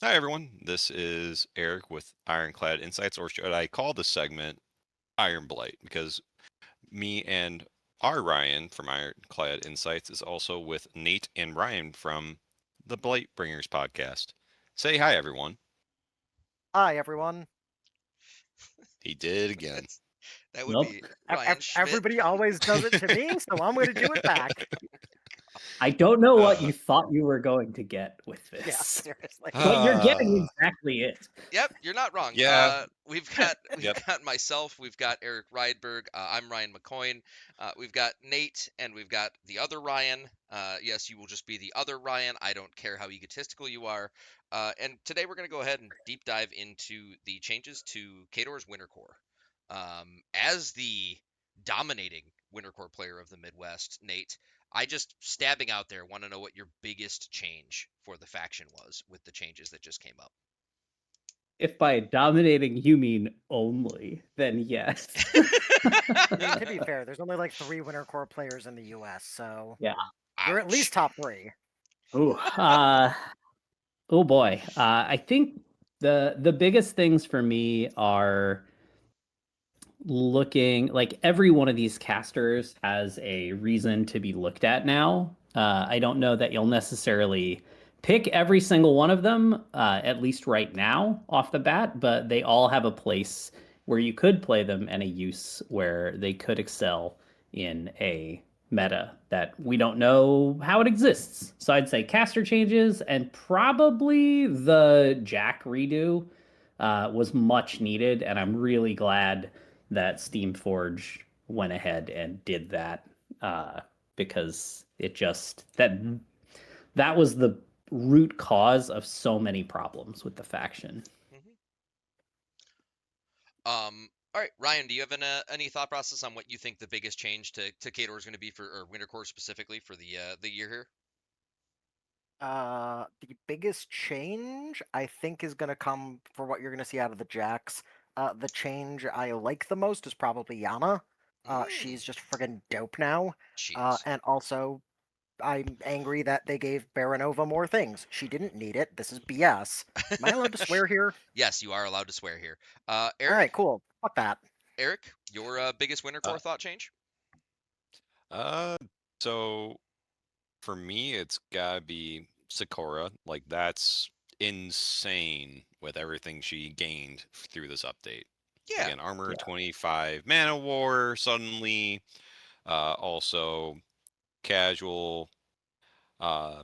Hi, everyone. This is Eric with Ironclad Insights, or should I call this segment Iron Blight? Because me and our Ryan from Ironclad Insights is also with Nate and Ryan from the Blightbringers podcast. Say hi, everyone. Hi, everyone. He did again. That's that would Well, be Ryan Schmidt. Everybody always does it to me, so I'm going to do it back. I don't know what Uh, you thought you were going to get with Yeah, this, seriously. but you're getting uh, exactly it. Yep, you're not wrong. yeah, We've got we've yep. got myself, we've got Eric Rydberg, I'm Ryan McCoyne, we've got Nate, and we've got the other Ryan. Yes, you will just be the other Ryan. I don't care how egotistical you are. And today we're going to go ahead and deep dive into the changes to Kador's Winter Korps. As the dominating Winter Korps player of the Midwest, Nate, I just stabbing out there want to know what your biggest change for the faction was with the changes that just came up. If by dominating you mean only, then yes. I mean, to be fair, there's only like 3 Winter Korps players in the U.S., so Yeah. you're at least Ouch. top 3. Ooh, oh boy. I think the biggest things for me are looking like every one of these casters has a reason to be looked at now. I don't know that you'll necessarily pick every single one of them, at least right now off the bat, but they all have a place where you could play them and a use where they could excel in a meta that we don't know how it exists. So I'd say caster changes and probably the Jack redo was much needed, and I'm really glad that Steamforge went ahead and did that because it just that was the root cause of so many problems with the faction. Mhm. All right, Ryan, do you have any thought process on what you think the biggest change to Kador is going to be for or Winter Korps specifically for the year here? The biggest change, I think, is going to come for what you're going to see out of the Jacks. The change I like the most is probably Yana. She's Mm, just friggin' dope now. she is. And also, I'm angry that they gave Baronova more things. She didn't need it. This is BS. Am I allowed to swear here? Yes, you are allowed to swear here. All right, Eric, cool. Fuck that. Your biggest Winter Uh, Korps thought change? uh, so for me, it's gotta be Sakura. Like, that's insane with everything she gained through this update. Yeah. Again, armor Yeah. 25, mana war suddenly, also casual uh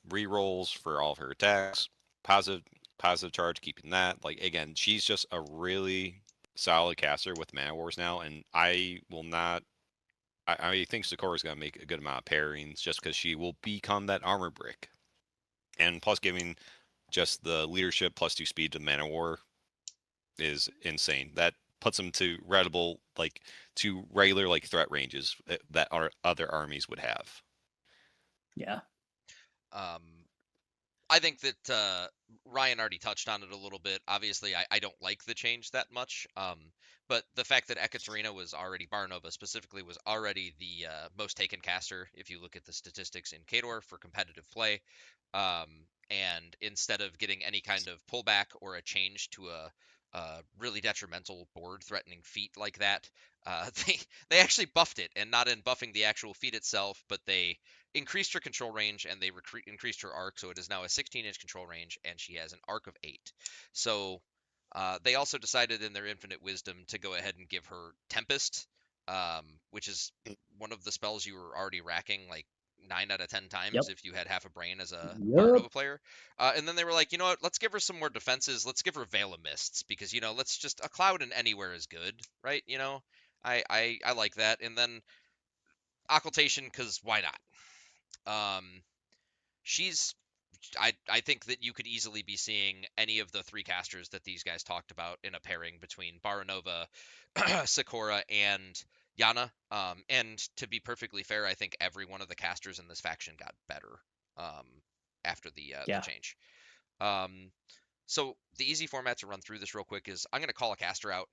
re-rolls for all of her attacks, positive positive charge, keeping that. Like, again, she's just a really solid caster with mana wars now, and I will not. I think Sakura's gonna make a good amount of pairings just because she will become that armor brick, and plus giving just the leadership +2 speed to mana war is insane. That puts them to readable, like, to regular like threat ranges that our other armies would have. Yeah. Um, I think that Ryan already touched on it a little bit. Obviously, I don't like the change that much. But the fact that Ekaterina was already Barnova specifically was already the most taken caster if you look at the statistics in Kador for competitive play. And instead of getting any kind of pullback or a change to a really detrimental board threatening feat like that, they actually buffed it, and not in buffing the actual feat itself, but they increased her control range and they increased her arc, so it is now a 16-inch control range, and she has an arc of 8. So they also decided in their infinite wisdom to go ahead and give her Tempest, which is one of the spells you were already racking like 9 out of 10 Yep. times if you had half a brain as a Yep. Baronova player. And then they were like, you know what, let's give her some more defenses. Let's give her Veil of Mists, because, let's just, a cloud in anywhere is good, right? I like that. And then Occultation, because why not? Um, she's I think that you could easily be seeing any of the three casters that these guys talked about in a pairing between Baranova, Sakura, and Yana. And to be perfectly fair, I think every one of the casters in this faction got better um, after the Yeah. change. Um, so the easy format to run through this real quick is I'm going to call a caster out.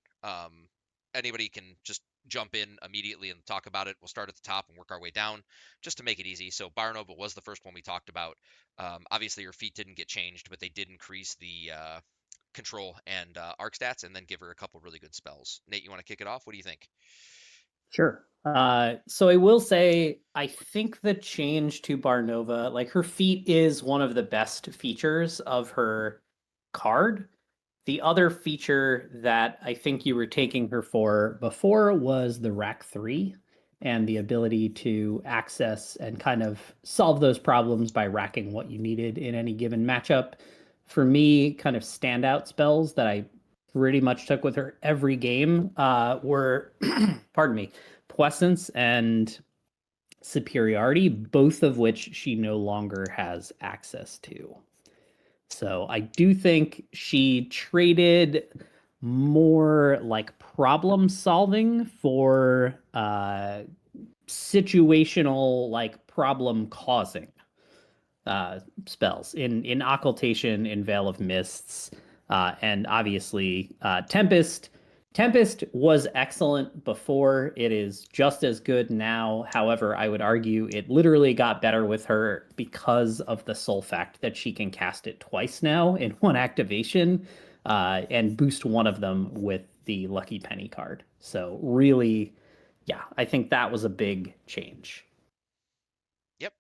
Anybody can just jump in immediately and talk about it. We'll start at the top and work our way down just to make it easy. So Barnova was the first one we talked about. Obviously, her feat didn't get changed, but they did increase the control and arc stats and then give her a couple really good spells. Nate, you want to kick it off? What do you think? Sure. So I will say, I think the change to Barnova, like her feat is one of the best features of her card. The other feature that I think you were taking her for before was the Rack 3 and the ability to access and kind of solve those problems by racking what you needed in any given matchup. For me, kind of standout spells that I pretty much took with her every game were, pardon me, Puissance and Superiority, both of which she no longer has access to. So I do think she traded more like problem solving for situational like problem causing spells in occultation, in Veil of Mists, and obviously Tempest. Tempest was excellent before. It is just as good now. However, I would argue it literally got better with her because of the sole fact that she can cast it twice now in one activation, and boost one of them with the Lucky Penny card. So really, yeah, I think that was a big change. Yep.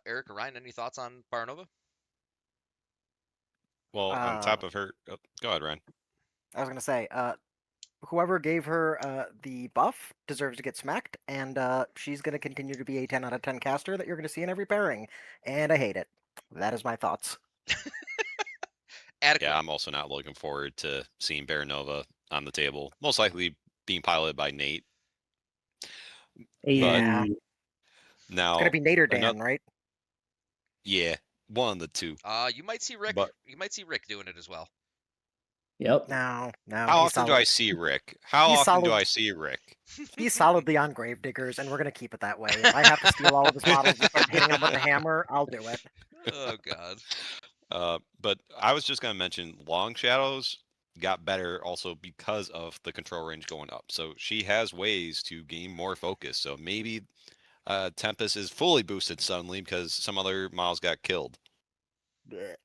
Eric or Ryan, any thoughts on Barnova? Well, on top of her, go ahead, Ryan. I was gonna say, whoever gave her the buff deserves to get smacked, and she's gonna continue to be a 10 out of 10 caster that you're gonna see in every pairing, and I hate it. That is my thoughts. Adequate. Yeah, I'm also not looking forward to seeing Baronova on the table. Most likely being piloted by Nate. Yeah. Hey, Now, It's gonna be Nate or Dan, right? yeah, one of the two. You might see Rick. But You might see Rick doing it as well. yep. No, how he's often do solid. I see Rick? How He's often do solid. I see Rick? He's solidly on Gravediggers, and we're gonna keep it that way. If I have to steal all of his models and start hitting him with the hammer, I'll do it. Oh God. But I was just gonna mention Long Shadows got better also because of the control range going up. So she has ways to gain more focus. So maybe Tempest is fully boosted suddenly because some other models got killed. Blech.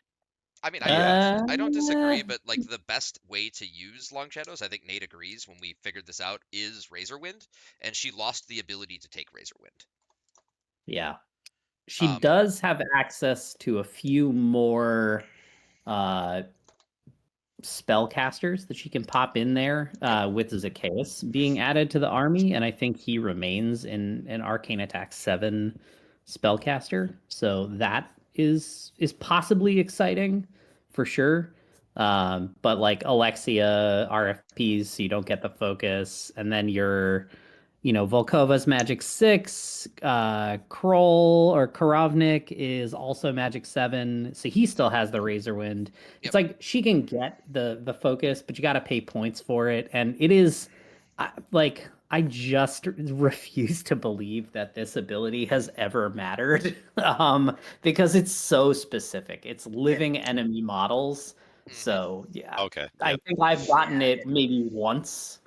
I mean, Yeah. I don't disagree, but like the best way to use Long Shadows, I think Nate agrees when we figured this out, is Razorwind, and she lost the ability to take Razorwind. Yeah. She does have access to a few more spellcasters that she can pop in there with Zacchaeus being added to the army, and I think he remains in an Arcane Attack 7 spellcaster. So that is possibly exciting for sure. But like Alexia RFPs, so you don't get the focus, and then you're Volkova's Magic 6, Kroll or Karovnik is also Magic 7, so he still has the Razorwind. It's like she can get the focus, but you got to pay points for it, and it is like I just refuse to believe that this ability has ever mattered, because it's so specific. It's living enemy models, so yeah. Okay. I Yep. think I've gotten it maybe once.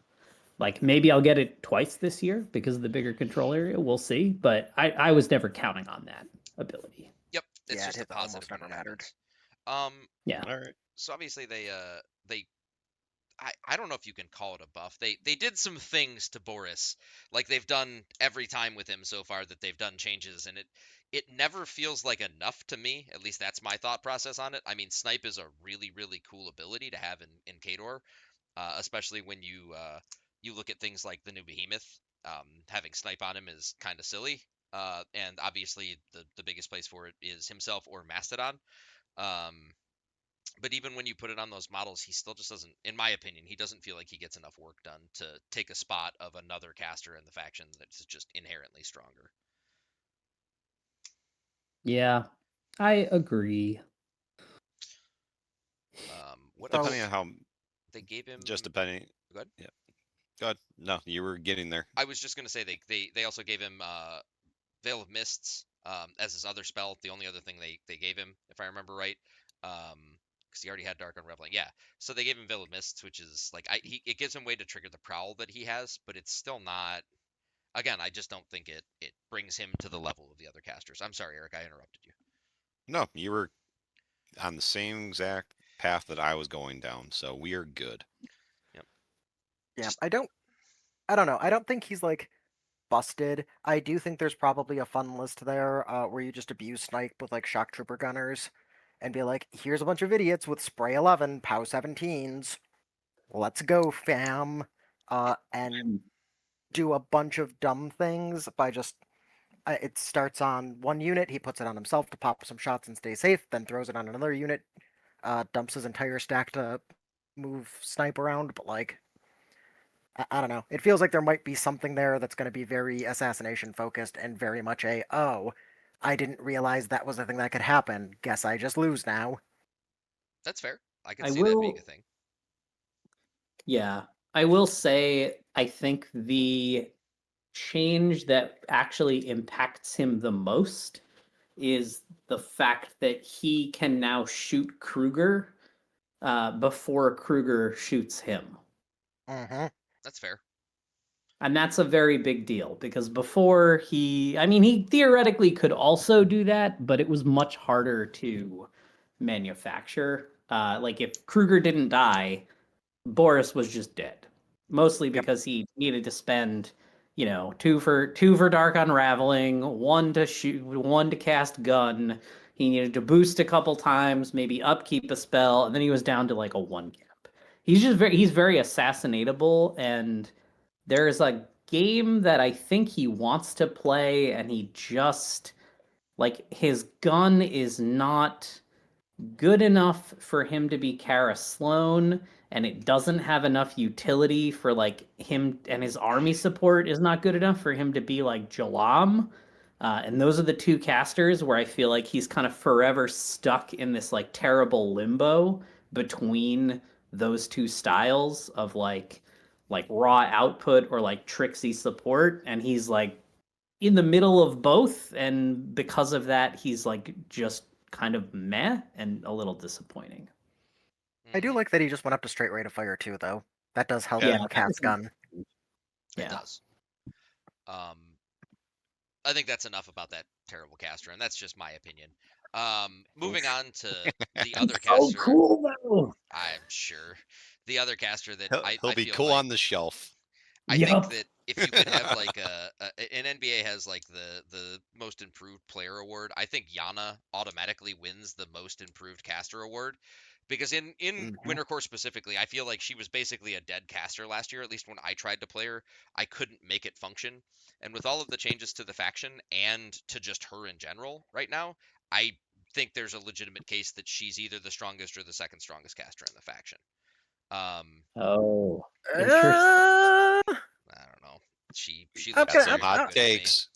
Like maybe I'll get it twice this year because of the bigger control area. We'll see. But I was never counting on that ability. Yep, it's Yeah, just it a has positive almost when never it mattered. happens. Yeah. All right. So obviously they I don't know if you can call it a buff. They did some things to Boris, like they've done every time with him so far that they've done changes, and it never feels like enough to me. At least that's my thought process on it. I mean, Snipe is a really cool ability to have in Khador, especially when you look at things like the new Behemoth. Having Snipe on him is kind of silly, and obviously the biggest place for it is himself or Mastodon. Um, but even when you put it on those models, he still just doesn't, in my opinion, he doesn't feel like he gets enough work done to take a spot of another caster in the faction that's just inherently stronger. Yeah. I agree. What Depending else? on how, They gave him. just depending. Go ahead. Yeah. Go ahead. No, you were getting there. I was just gonna say they also gave him Veil of Mists as his other spell. The only other thing they gave him, if I remember right. because he already had Dark Unraveling. Yeah, so they gave him Veil of Mists, which is like it gives him a way to trigger the prowl that he has, but it's still not. Again, I just don't think it brings him to the level of the other casters. I'm sorry, Eric, I interrupted you. No, you were on the same exact path that I was going down, so we are good. Yep. Yeah, Just- I don't know. I don't think he's like busted. I do think there's probably a fun list there where you just abuse Snipe with like shock trooper gunners and be like, here's a bunch of idiots with spray 11, POW 17s. Let's go, fam. And do a bunch of dumb things by just it starts on one unit, he puts it on himself to pop some shots and stay safe, then throws it on another unit, dumps his entire stack to move Snipe around, but like I don't know. It feels like there might be something there that's going to be very assassination focused and very much I didn't realize that was a thing that could happen. Guess I just lose now. That's fair. I can I see that being will- a thing. Yeah, I will say I think the change that actually impacts him the most is the fact that he can now shoot Kruger before Kruger shoots him. Mm-hmm. That's fair. And that's a very big deal because before he theoretically could also do that, but it was much harder to manufacture. Like if Kruger didn't die, Boris was just dead. Mostly Yep. because he needed to spend, two for Dark Unraveling, one to shoot, one to cast gun. He needed to boost a couple times, maybe upkeep a spell, and then he was down to like a one cap. He's very assassinatable, and there's a game that I think he wants to play, and he just like his gun is not good enough for him to be Kara Sloan, and it doesn't have enough utility for like him, and his army support is not good enough for him to be like Jalam. And those are the two casters where I feel like he's kind of forever stuck in this like terrible limbo between those two styles of like raw output or like tricksy support, and he's like in the middle of both, and because of that he's like just kind of meh and a little disappointing. I do Mhm. like that he just went up to straight rate of fire too, though. That does help Yeah. him cast gun. It Yeah. does. I think that's enough about that terrible caster, and that's just my opinion. Moving on to the other caster. cool though. I'm sure the other caster that He'll I be feel cool like on the shelf. I think Yup. that if you could have like an NBA has like the most improved player award, I think Yana automatically wins the most improved caster award. Because in Mhm. Winter Korps specifically, I feel like she was basically a dead caster last year. At least when I tried to play her, I couldn't make it function. And with all of the changes to the faction and to just her in general right now, I think there's a legitimate case that she's either the strongest or the second strongest caster in the faction. Oh, interesting. Uh, I don't know. She I'm looks Got gonna- some very hot good to me. takes.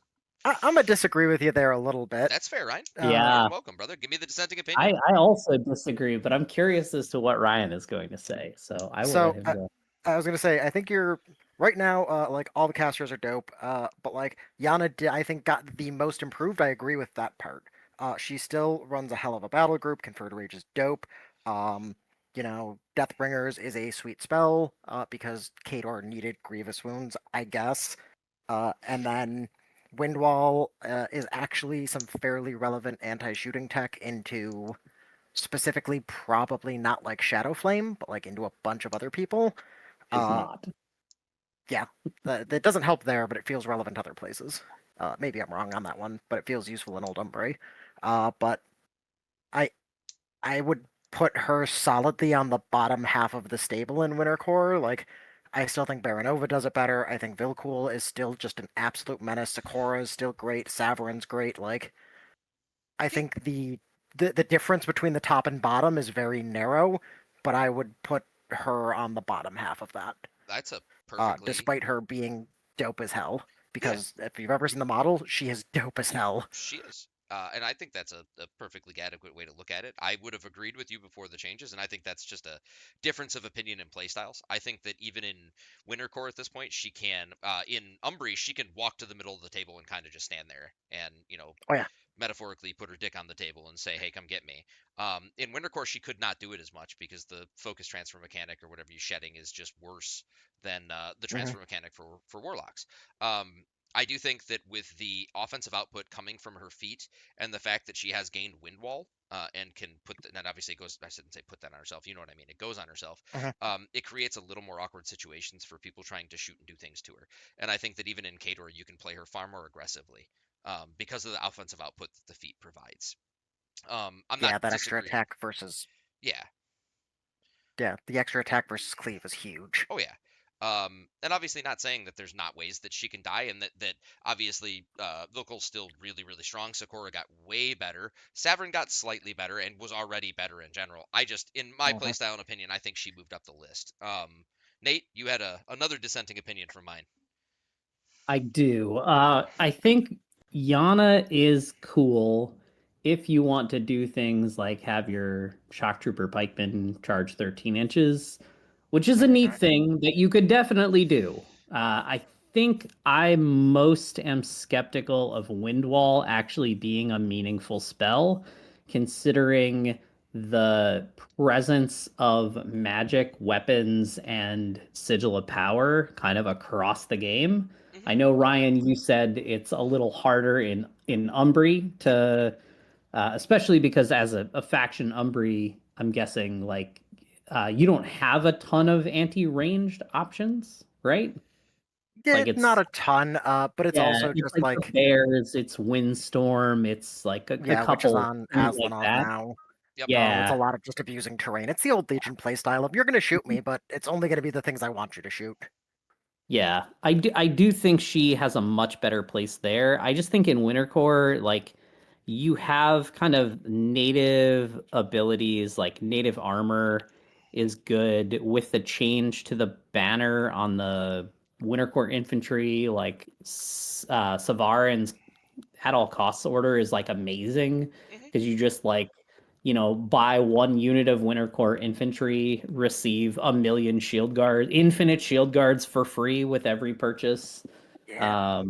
I'm gonna disagree with you there a little bit. That's fair, Ryan. Yeah. You're welcome, brother. Give me the dissenting opinion. I also disagree, but I'm curious as to what Ryan is going to say, so I will So, let him go. I was gonna say, I think you're right now. Like all the casters are dope. But like Yana, I think got the most improved. I agree with that part. She still runs a hell of a battle group. Conferred Rage is dope. Um, Deathbringers is a sweet spell. Because Kador needed grievous wounds, I guess. And then Windwall is actually some fairly relevant anti-shooting tech into specifically probably not like Shadow Flame, but like into a bunch of other people. It's not. Yeah, that doesn't help there, but it feels relevant other places. Maybe I'm wrong on that one, but it feels useful in Old Umbre. But I I would put her solidly on the bottom half of the stable in Winter Korps. Like, I still think Baronova does it better. I think Vilcool is still just an absolute menace. Sakura is still great. Saverin's great. Like, I think the difference between the top and bottom is very narrow, but I would put her on the bottom half of that. That's a perfectly Despite her being dope as hell. Yeah. Because if you've ever seen the model, she is dope as hell. She is. And I think that's a perfectly adequate way to look at it. I would have agreed with you before the changes, and I think that's just a difference of opinion and playstyles. I think that even in Winter Core at this point, she can, in Umbri, she can walk to the middle of the table and kind of just stand there and, Oh, yeah. metaphorically put her dick on the table and say, "Hey, come get me." In Winter Korps, she could not do it as much because the focus transfer mechanic or whatever you shedding is just worse than the transfer mechanic for warlocks. I do think that with the offensive output coming from her feet and the fact that she has gained wind wall and can put that obviously it goes. I shouldn't say put that on herself. You know what I mean? It goes on herself. It creates a little more awkward situations for people trying to shoot and do things to her. And I think that even in Khador, you can play her far more aggressively because of the offensive output that the feat provides. I'm not Yeah, that extra disagreeing. attack versus Yeah. the extra attack versus cleave is huge. Oh yeah. And obviously not saying that there's not ways that she can die, and that obviously Vilkel's still really, really strong. Sakura got way better. Savrin got slightly better and was already better in general. I just, in my playstyle and opinion, I think she moved up the list. Nate, you had another dissenting opinion from mine. I do. I think Yana is cool if you want to do things like have your shock trooper pikeman charge 13 inches, which is a neat thing that you could definitely do. I think I most am skeptical of Windwall actually being a meaningful spell, considering the presence of magic weapons and sigil of power kind of across the game. I know, Ryan, you said it's a little harder in Umbri to, especially because as a faction Umbri, I'm guessing like you don't have a ton of anti-ranged options, right? Yeah, Like not a ton, but it's also it's just like the like bears, it's windstorm, it's like a which is couple on things like Aslanov that. now. Yep. It's a Yeah, lot of just abusing terrain. It's the old Legion playstyle of you're gonna shoot me, but it's only gonna be the things I want you to shoot. yeah. I do think she has a much better place there. I just think in Winter Core, like you have kind of native abilities, like native armor is good with the change to the banner on the Winter Core infantry, like Savarin's at all costs order is like amazing because you just like buy one unit of Winter Corps infantry, receive a million shield guards, infinite shield guards for free with every purchase. Yeah.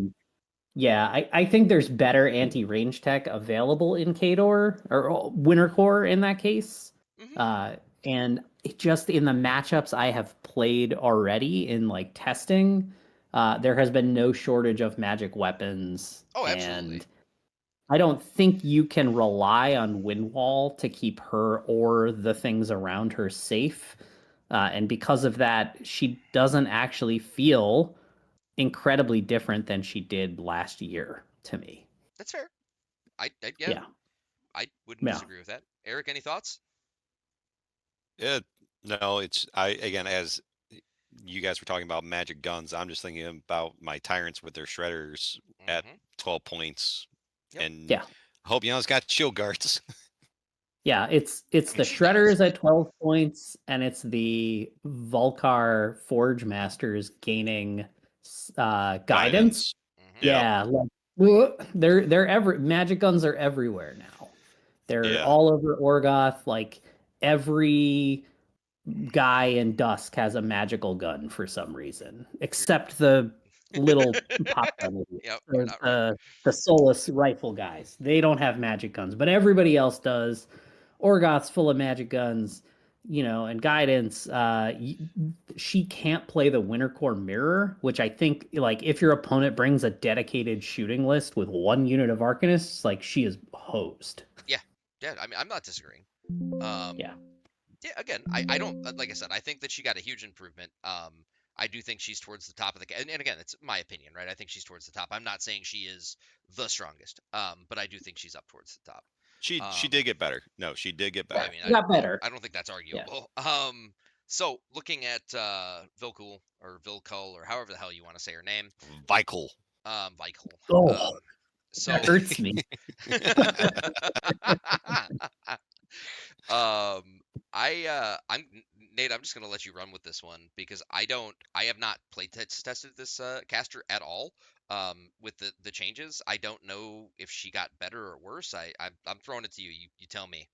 Yeah, I think there's better anti-range tech available in Khador or Winter Corps in that case. And it just in the matchups I have played already in like testing, there has been no shortage of magic weapons, Oh, absolutely. and I don't think you can rely on Windwall to keep her or the things around her safe. And because of that, she doesn't actually feel incredibly different than she did last year to me. That's fair. Yeah, Yeah. I wouldn't Yeah. disagree with that. Eric, any thoughts? Yeah, no, again, as you guys were talking about magic guns, I'm just thinking about my tyrants with their shredders at 12 points, Yep. and Yeah. I hope Yana's got shield guards. Yeah, it's I mean, the she does. Shredders at 12 points, and it's the Volkar Forge Masters gaining guidance. Yeah, Yeah, like they're magic guns are everywhere now. They're yeah, all over Orgoth. Like every guy in Dusk has a magical gun for some reason, except the little pop gun Yep, or not wrong. the Solus rifle guys. They don't have magic guns, but everybody else does. Orgoth's full of magic guns, and guidance. She can't play the Winter Core Mirror, which I think, like, if your opponent brings a dedicated shooting list with one unit of Arcanists, like, she is hosed. Yeah, I mean, I'm not disagreeing. Yeah. Yeah, again, I don't like I said, I think that she got a huge improvement. I do think she's towards the top of the and again, it's my opinion, right? I think she's towards the top. I'm not saying she is the strongest, but I do think she's up towards the top. she did get better. No, she did get I better. mean, She got better. I don't think that's Yeah. arguable. So looking at Vilkul or Vilkul or however the hell you want to say her name, Vikel. Vikel. Oh, So that hurts me. I'm Nate. I'm just gonna let you run with this one because I have not tested this caster at all. With the changes, I don't know if she got better or worse. I'm throwing it to you. You tell me.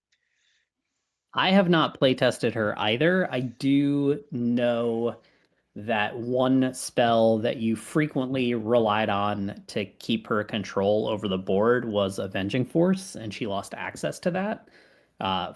I have not play tested her either. I do know that one spell that you frequently relied on to keep her control over the board was Avenging Force, and she lost access to that.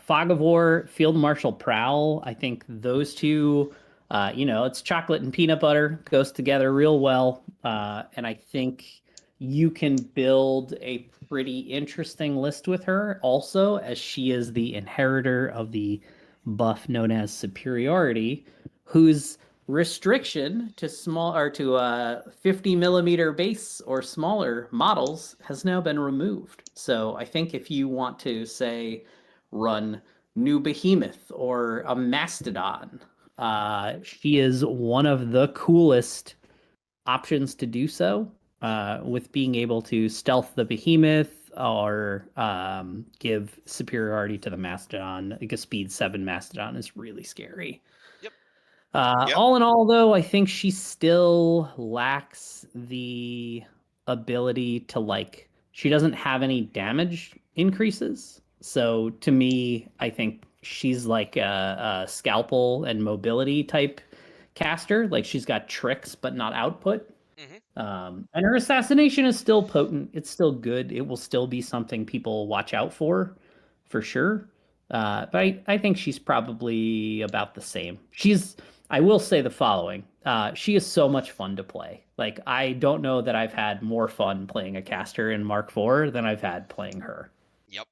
Fog of War, Field Marshal Prowl, I think those two, it's chocolate and peanut butter, goes together real well. And I think you can build a pretty interesting list with her also, as she is the inheritor of the buff known as Superiority, whose restriction to small or to 50 millimeter base or smaller models has now been removed. So I think if you want to say run New Behemoth or a Mastodon, she is one of the coolest options to do so. With being able to stealth the Behemoth or give superiority to the Mastodon, like a speed 7 Mastodon is really scary. Yep. Yep. All in all, though, I think she still lacks the ability to she doesn't have any damage increases. So to me, I think she's like a scalpel and mobility type caster. Like she's got tricks, but not output. And her assassination is still potent. It's still good. It will still be something people watch out for sure. But I think she's probably about the same. I will say the following. She is so much fun to play. Like, I don't know that I've had more fun playing a caster in Mark IV than I've had playing her. Yep.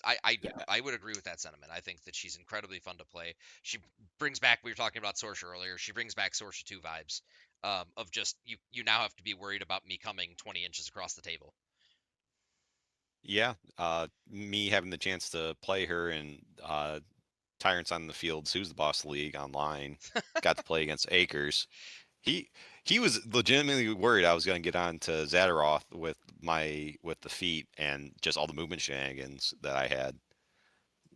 I Yeah. I would agree with that sentiment. I think that she's incredibly fun to play. She brings back, we were talking about Sorcerer earlier. She brings back Sorcerer 2 vibes. Of just you now have to be worried about me coming 20 inches across the table. Yeah. Me having the chance to play her in Tyrants on the Fields, who's the boss league online, got to play against Akers. He was legitimately worried I was going to get on to Zadaroth with the feet and just all the movement shenanigans that I had.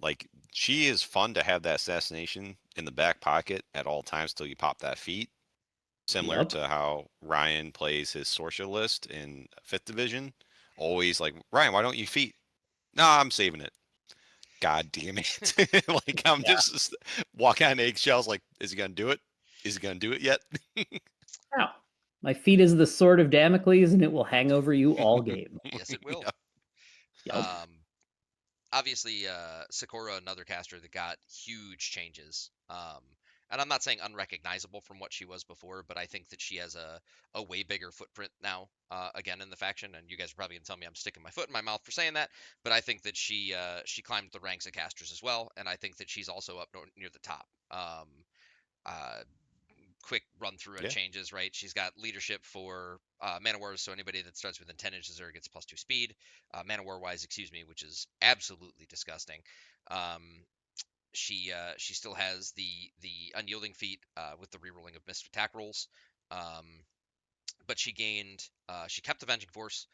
Like, she is fun to have that assassination in the back pocket at all times till you pop that feat. Similar Yep. to how Ryan plays his sorcerer list in 5th division. Always like, Ryan, why don't you feat? No, I'm saving it. God damn it. Like, I'm just walking on eggshells like, is he going to do it? Is he going to do it yet? Now, my feet is the sword of Damocles, and it will hang over you all game. Yes, it will. Yep. Obviously, Sakura, another caster that got huge changes. And I'm not saying unrecognizable from what she was before, but I think that she has a way bigger footprint now, again in the faction. And you guys are probably gonna tell me I'm sticking my foot in my mouth for saying that, but I think that she climbed the ranks of casters as well, and I think that she's also up near the top. Uh, Quick run through of Yeah. changes, right? She's got leadership for Man of Wars, so anybody that starts within 10 inches of her gets +2 speed. Man of War wise, excuse me, which is absolutely disgusting. She still has the unyielding feat with the rerolling of missed attack rolls, but she kept Avenging Force.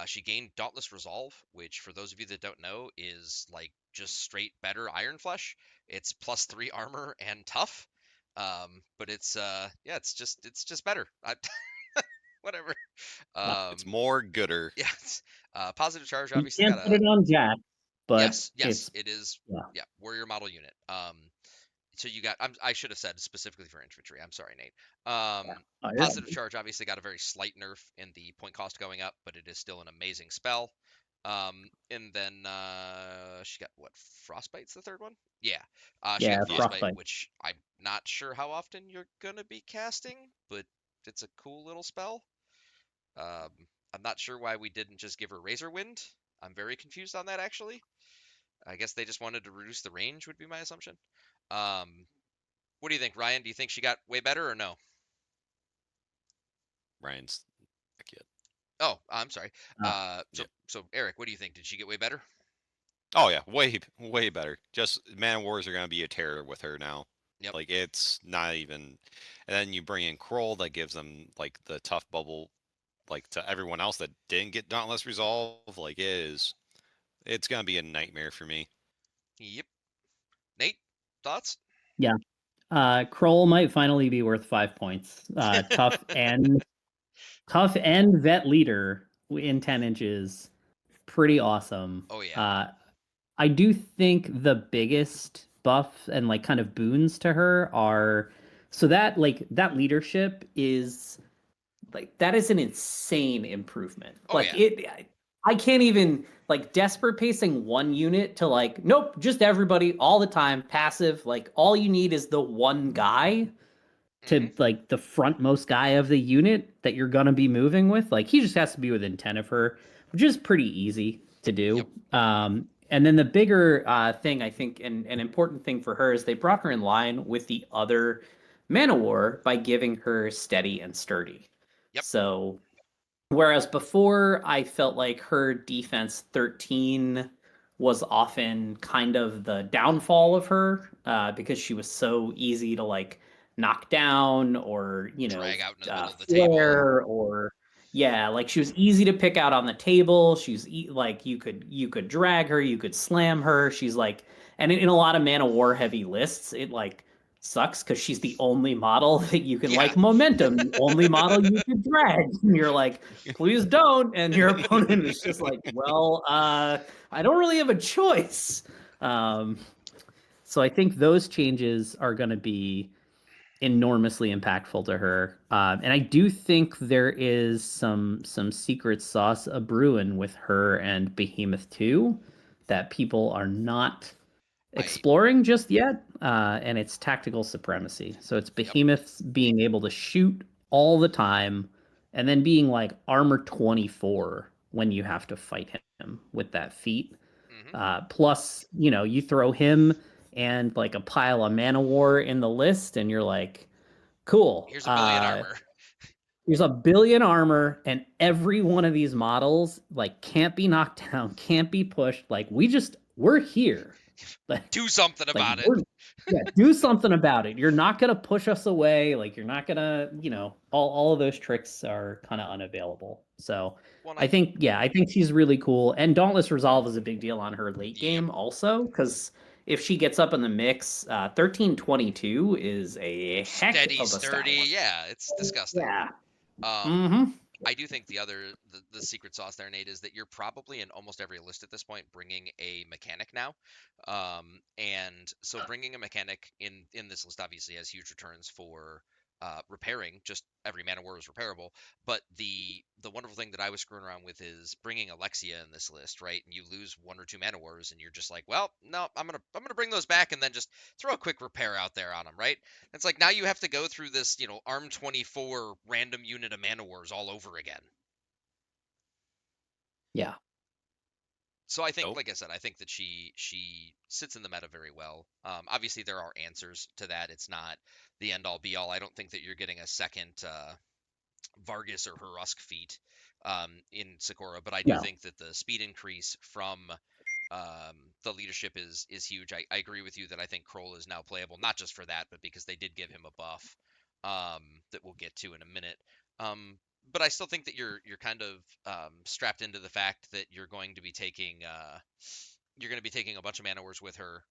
She gained Dauntless Resolve, which for those of you that don't know is like just straight better Iron Flesh. It's +3 armor and tough. But it's it's just better. Whatever. It's more gooder. Yeah. Positive charge You obviously can't got put a it on Jack, but yes, it is. yeah. Yeah, warrior model unit. So you got I should have said specifically for infantry. I'm sorry, Nate. Oh, yeah. Positive charge obviously got a very slight nerf in the point cost going up, but it is still an amazing spell. And then she got what, Frostbite's the third one? Yeah. She got Frostbite, which I'm not sure how often you're gonna be casting, but it's a cool little spell. I'm not sure why we didn't just give her Razor Wind. I'm very confused on that actually. I guess they just wanted to reduce the range would be my assumption. What do you think, Ryan? Do you think she got way better or no? Ryan's a kid. Oh, I'm sorry. So Eric, what do you think? Did she get way better? Oh yeah, way better. Just Man of Wars are gonna be a terror with her now. Yep. Like, it's not even. And then you bring in Kroll, that gives them like the tough bubble, like to everyone else that didn't get Dauntless Resolve. Like, it's gonna be a nightmare for me. Yep. Nate, thoughts? Yeah. Kroll might finally be worth 5 points. Tough and vet leader in 10 inches. Pretty awesome. Oh yeah. I do think the biggest buff and like kind of boons to her are So that leadership is that is an insane improvement. Oh, yeah. I can't even desperate pacing one unit to nope, just everybody all the time passive. All you need is the one guy to the frontmost guy of the unit that you're gonna be moving with. He just has to be within 10 of her, which is pretty easy to do. Yep. And then the bigger thing, I think, and an important thing for her is they brought her in line with the other Man-O-War by giving her steady and sturdy. Yep. So whereas before I felt like her defense 13 was often kind of the downfall of her because she was so easy to knock down or drag out in the middle of the table, or she was easy to pick out on the table. She's you could drag her, you could slam her. She's and in a lot of Man-O-War heavy lists, it sucks because she's the only model that you can momentum, the only model you can drag. And you're please don't. And your opponent is just well, I don't really have a choice. So I think those changes are going to be enormously impactful to her. And I do think there is some secret sauce a brewing with her and Behemoth 2 that people are not exploring just yet, and it's tactical supremacy. So it's Behemoths being able to shoot all the time and then being armor 24 when you have to fight him with that feat. Plus, you throw him and a pile of Man-O-War in the list and you're cool. Here's a billion armor. There's a billion armor, and every one of these models can't be knocked down, can't be pushed. We're here. Do something about it. Do something about it. You're not gonna push us away. You're not gonna, all of those tricks are kind of unavailable. So I think she's really cool. And Dauntless Resolve is a big deal on her late game also, because if she gets up in the mix, 1322 is a heck steady, of a sturdy. stat. Yeah, it's disgusting. Yeah. I do think the secret sauce there, Nate, is that you're probably in almost every list at this point bringing a mechanic now, and so bringing a mechanic in this list obviously has huge returns for repairing. Just every Man-O-War is repairable, but the wonderful thing that I was screwing around with is bringing Alexia in this list, right? And you lose 1 or 2 Man-O-Wars, and you're just well, no, I'm gonna bring those back, and then just throw a quick repair out there on them, right? It's now you have to go through this, ARM 24 random unit of Man-O-Wars all over again. Yeah. So I think, like I said, I think that she sits in the meta very well. Obviously, there are answers to that. It's not the end-all, be-all. I don't think that you're getting a second Vargas or Hurusk feat in Sakura, but I do think that the speed increase from the leadership is huge. I agree with you that I think Kroll is now playable, not just for that, but because they did give him a buff that we'll get to in a minute. But I still think that you're kind of strapped into the fact that you're going to be taking a bunch of Man-O-Wars with her,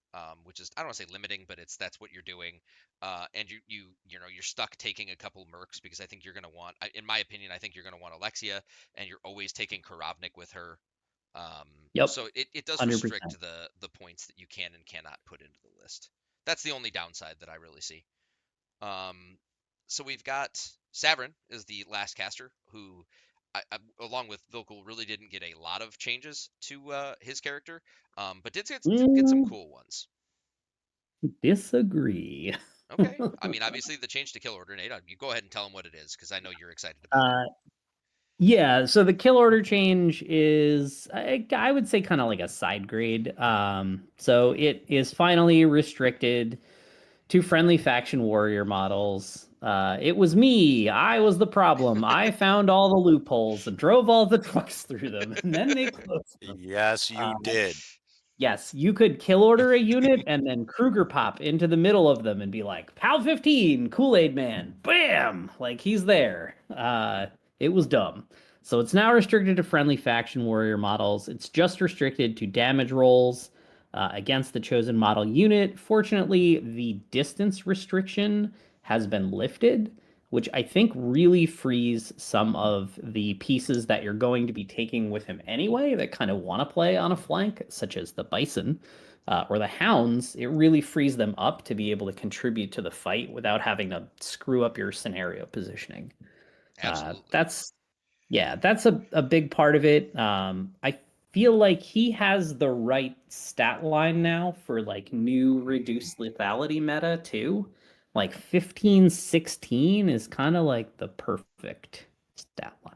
which is, I don't want to say limiting, but that's what you're doing. And you're stuck taking a couple mercs because I think you're going to want, in my opinion, I think you're going to want Alexia, and you're always taking Karavnik with her. So it does 100%. restrict the points that you can and cannot put into the list. That's the only downside that I really see. So we've got Savrin is the last caster who, along with Vilkul, really didn't get a lot of changes to his character, but did get some cool ones. Disagree. Okay. I mean, obviously the change to kill order, Nate, you go ahead and tell him what it is, because I know you're excited about it. Yeah, so the kill order change is, I would say, kind of like a side grade. So it is finally restricted to friendly faction warrior models. It was me. I was the problem. I found all the loopholes and drove all the trucks through them, and then they closed them. Yes, you did. Yes, you could kill order a unit and then Kruger pop into the middle of them and be like, PAL 15, Kool-Aid Man, bam! He's there. It was dumb. So it's now restricted to friendly faction warrior models. It's just restricted to damage rolls against the chosen model unit. Fortunately, the distance restriction has been lifted, which I think really frees some of the pieces that you're going to be taking with him anyway that kind of want to play on a flank, such as the Bison. or the hounds, it really frees them up to be able to contribute to the fight without having to screw up your scenario positioning. Absolutely. That's a big part of it. I feel like he has the right stat line now for like new reduced lethality meta too. Like 15-16 is kind of like the perfect stat line.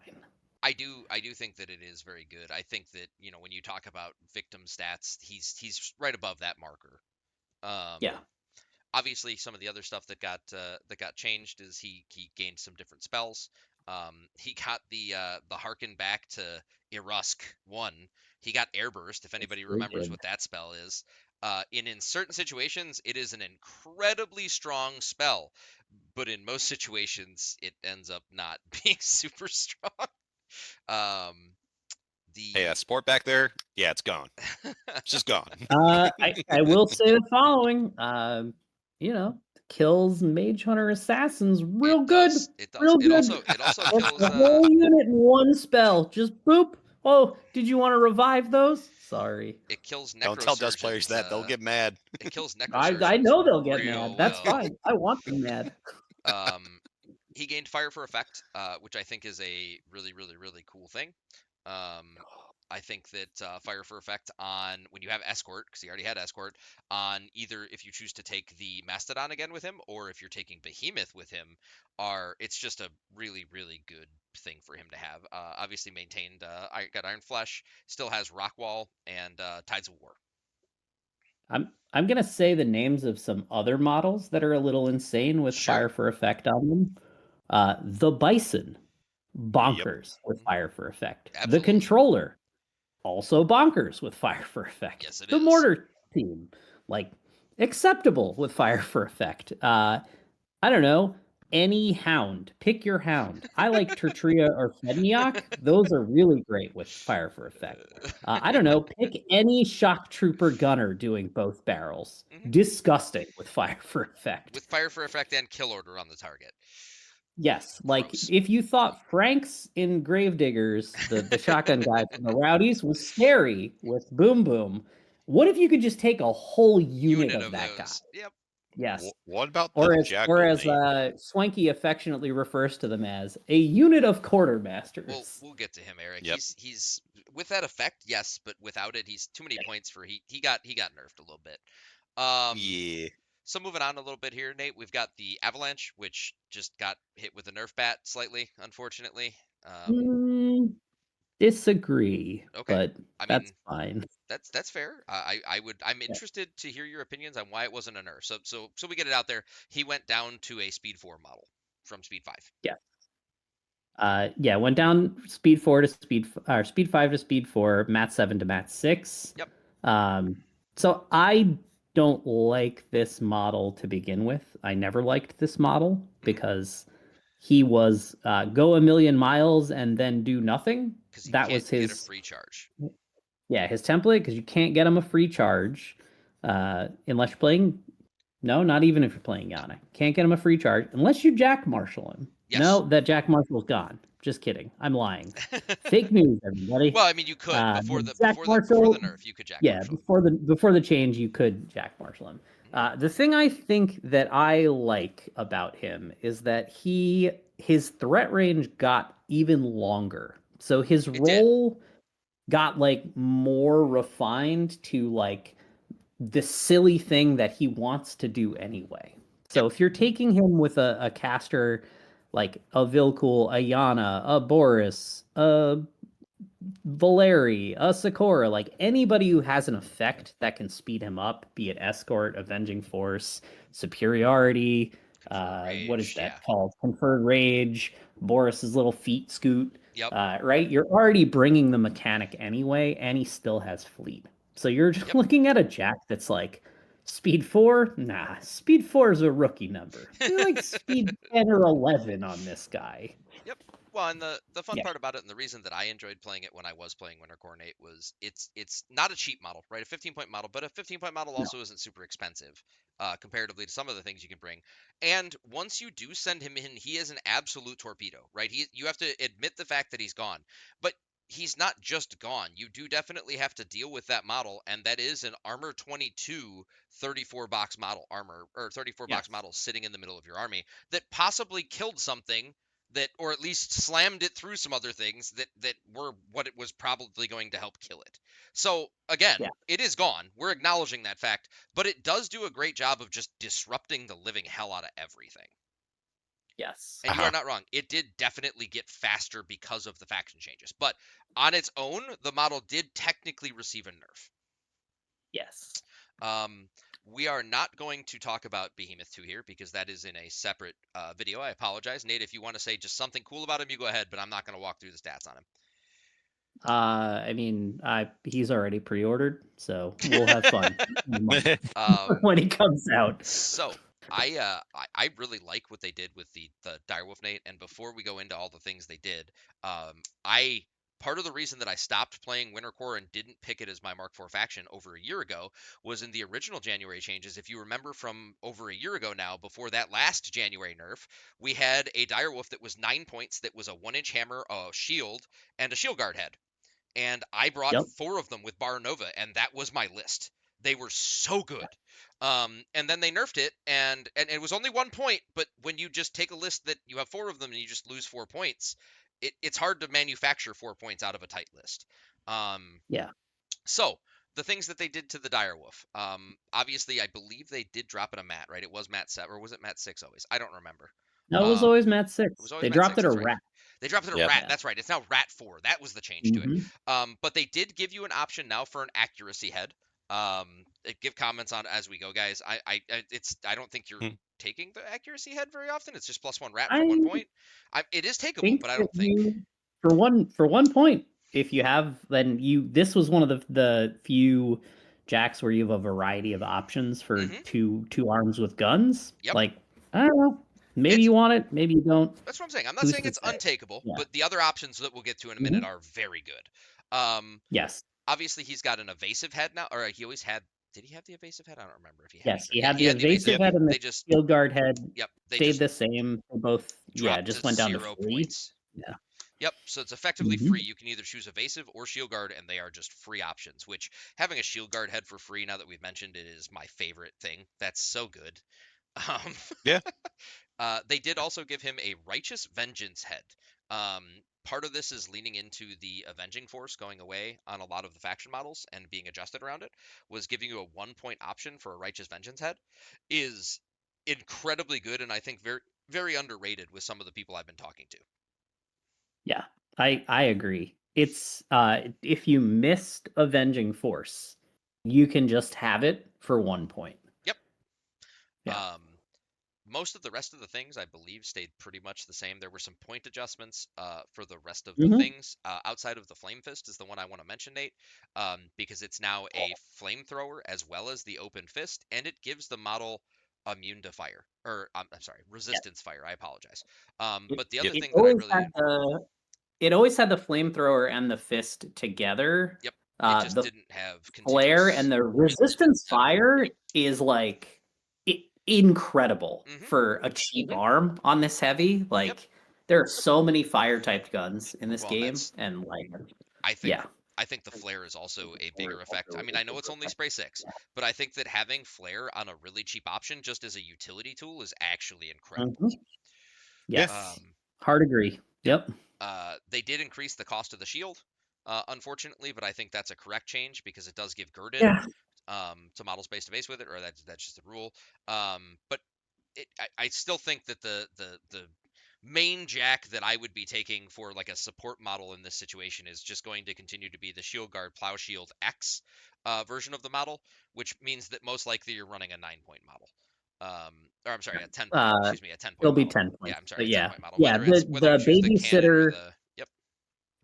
I do think that it is very good. I think that, when you talk about victim stats, he's right above that marker. Yeah. Obviously, some of the other stuff that got changed is he gained some different spells. He got the harken back to Irusk 1. He got Airburst, if anybody Very remembers good. what that spell is. In certain situations, it is an incredibly strong spell, but in most situations, it ends up not being super strong. Um, Hey, the sport back there, yeah, it's gone. It's just gone. I will say the following. Kills Mage Hunter Assassins real It good. does. It does. Real It good. also That's kills the whole unit in one spell. Just boop. Oh, did you want to revive those? Sorry. it kills Don't tell Dust players necrosurgeons. that; they'll get mad. It kills I necrosurgeons know they'll get mad. real That's well. fine. I want them mad. He gained fire for effect, which I think is a really, really, really cool thing. I think that fire for effect on when you have escort, because he already had escort, on either if you choose to take the mastodon again with him, or if you're taking behemoth with him, it's just a really, really good thing for him to have. Obviously maintained. Got Iron Flesh, still has Rockwall and Tides of War. I'm gonna say the names of some other models that are a little insane with Sure. fire for effect on them. The Bison, bonkers with fire for effect. Absolutely. The Controller, also bonkers with fire for effect. Yes, it the is. Mortar Team, like acceptable with fire for effect. I don't know. Any hound. Pick your hound. I like Tertria or Fedniak. Those are really great with fire for effect. I don't know. Pick any shock trooper gunner doing both barrels. Disgusting with fire for effect. With fire for effect and kill order on the target. Yes, like Gross. if you thought Franks in Gravediggers, the shotgun guy from the Rowdies, was scary with Boom Boom, what if you could just take a whole unit of that guy? Those. Yep. Yes. What about Or the as Jackal Nate? Swanky affectionately refers to them as a unit of quartermasters. We'll get to him, Eric. Yep. He's with that effect, yes, but without it, he's too many points for he got nerfed a little bit. Yeah. So moving on a little bit here, Nate, we've got the Avalanche, which just got hit with a nerf bat slightly, unfortunately. Disagree, Okay. but I that's mean, fine. that's fair. I'm interested to hear your opinions on why it wasn't a nerf. So we get it out there. He went down to a speed 4 model from speed 5. Yeah. Went down speed 4 to speed 5 to speed 4, mat 7 to mat 6. Yep. So I don't like this model to begin with. I never liked this model because he was go a million miles and then do nothing. Because he That can't was get a his free charge. his template, because you can't get him a free charge unless you're playing. No, not even if you're playing Yana. Can't get him a free charge unless you Jack Marshall him. Yes. No, that Jack Marshall's gone. Just kidding. I'm lying. Fake news, everybody. Well, I mean, you could before the nerf, you could Jack Marshall. Before the change, you could Jack Marshall him. The thing I think that I like about him is that his threat range got even longer. So his role got like more refined to like the silly thing that he wants to do anyway. So if you're taking him with a caster like a Vilkul, a Yana, a Boris, a Valeri, a Sakura, like anybody who has an effect that can speed him up, be it Escort, Avenging Force, Superiority, what is that called? Conferred Rage, Boris's little feet scoot. Yep. Right? You're already bringing the mechanic anyway, and he still has fleet. So you're just looking at a Jack that's like, speed 4? Nah, speed 4 is a rookie number. You're like speed 10 or 11 on this guy. Yep. Well, and the fun part about it, and the reason that I enjoyed playing it when I was playing Winter Korps Nate, was it's not a cheap model, right? A 15-point model, but a 15-point model also isn't super expensive comparatively to some of the things you can bring. And once you do send him in, he is an absolute torpedo, right? You have to admit the fact that he's gone, but he's not just gone. You do definitely have to deal with that model, and that is an armor 22 34 box model armor, or 34 box Yes. model sitting in the middle of your army that possibly killed something that, or at least slammed it through some other things that were what it was probably going to help kill it. So again, Yeah. it is gone. We're acknowledging that fact, but it does do a great job of just disrupting the living hell out of everything. Yes. And you are not wrong. It did definitely get faster because of the faction changes. But on its own, the model did technically receive a nerf. Yes. We are not going to talk about Behemoth 2 here because that is in a separate video. I apologize. Nate, if you want to say just something cool about him, you go ahead, but I'm not going to walk through the stats on him. I mean, he's already pre-ordered, so we'll have fun when he comes out. So I really like what they did with the Direwolf, Nate. And before we go into all the things they did, part of the reason that I stopped playing Winter Korps and didn't pick it as my Mark IV faction over a year ago was in the original January changes. If you remember from over a year ago now, before that last January nerf, we had a Direwolf that was 9 points, that was a 1-inch hammer, a shield, and a shield guard head. And I brought 4 of them with Bar Nova, and that was my list. They were so good. And then they nerfed it, and it was only 1 point, but when you just take a list that you have 4 of them and you just lose 4 points, it's hard to manufacture 4 points out of a tight list. Yeah. So the things that they did to the Direwolf, obviously, I believe they did drop it a mat, right? It was mat 7, or was it mat 6 always? I don't remember. No, it was always mat 6. Always they mat dropped 6, it a right. rat. They dropped it a rat. That's right. It's now rat 4. That was the change to it. But they did give you an option now for an accuracy head. Give comments on as we go, guys. I don't think you're taking the accuracy head very often. It's just +1 rat for 1 point. It is takeable, but I don't think for 1 point. If you have, then this was one of the few jacks where you have a variety of options for two arms with guns. Yep. Like, I don't know. Maybe you want it, maybe you don't. That's what I'm saying. I'm not saying it's untakeable, but the other options that we'll get to in a minute are very good. Yes. Obviously, he's got an evasive head now, or he always had. Did he have the evasive head? I don't remember if he had. Yes, he had the evasive head and the shield guard head. Yep, they stayed the same. They both just went down to 0 free. points. Yeah. Yep, so it's effectively free. You can either choose evasive or shield guard, and they are just free options, which having a shield guard head for free, now that we've mentioned it, is my favorite thing. That's so good. Yeah. They did also give him a Righteous Vengeance head. Part of this is leaning into the Avenging Force going away on a lot of the faction models and being adjusted around it, was giving you a 1 point option for a Righteous Vengeance head is incredibly good, and I think very, very underrated with some of the people I've been talking to. Yeah, I agree. It's if you missed Avenging Force, you can just have it for 1 point. Yep. Yeah. Most of the rest of the things, I believe, stayed pretty much the same. There were some point adjustments for the rest of the things. Outside of the Flame Fist is the one I want to mention, Nate, because it's now a flamethrower as well as the open fist, and it gives the model immune to fire, or I'm sorry, resistance fire. I apologize. But the other thing that I really... It always had the flamethrower and the fist together. Yep. It just the didn't have flare and the resistance fire is like incredible for a cheap arm on this heavy. Like there are so many fire typed guns in this game, and like I think the flare is also a bigger effect. I mean, I know it's only spray 6, but I think that having flare on a really cheap option just as a utility tool is actually incredible. Yes. Hard agree. Yep. They did increase the cost of the shield, unfortunately, but I think that's a correct change because it does give girded to models based base with it, or that's just the rule. But I still think that the main jack that I would be taking for like a support model in this situation is just going to continue to be the Shield Guard Plow Shield X version of the model, which means that most likely you're running a 9-point model. Or I'm sorry, a 10 point. Excuse me, a 10 point. It'll be 10 points. Yeah, I'm sorry, yeah, 10-point model. Yeah, the babysitter. Yep.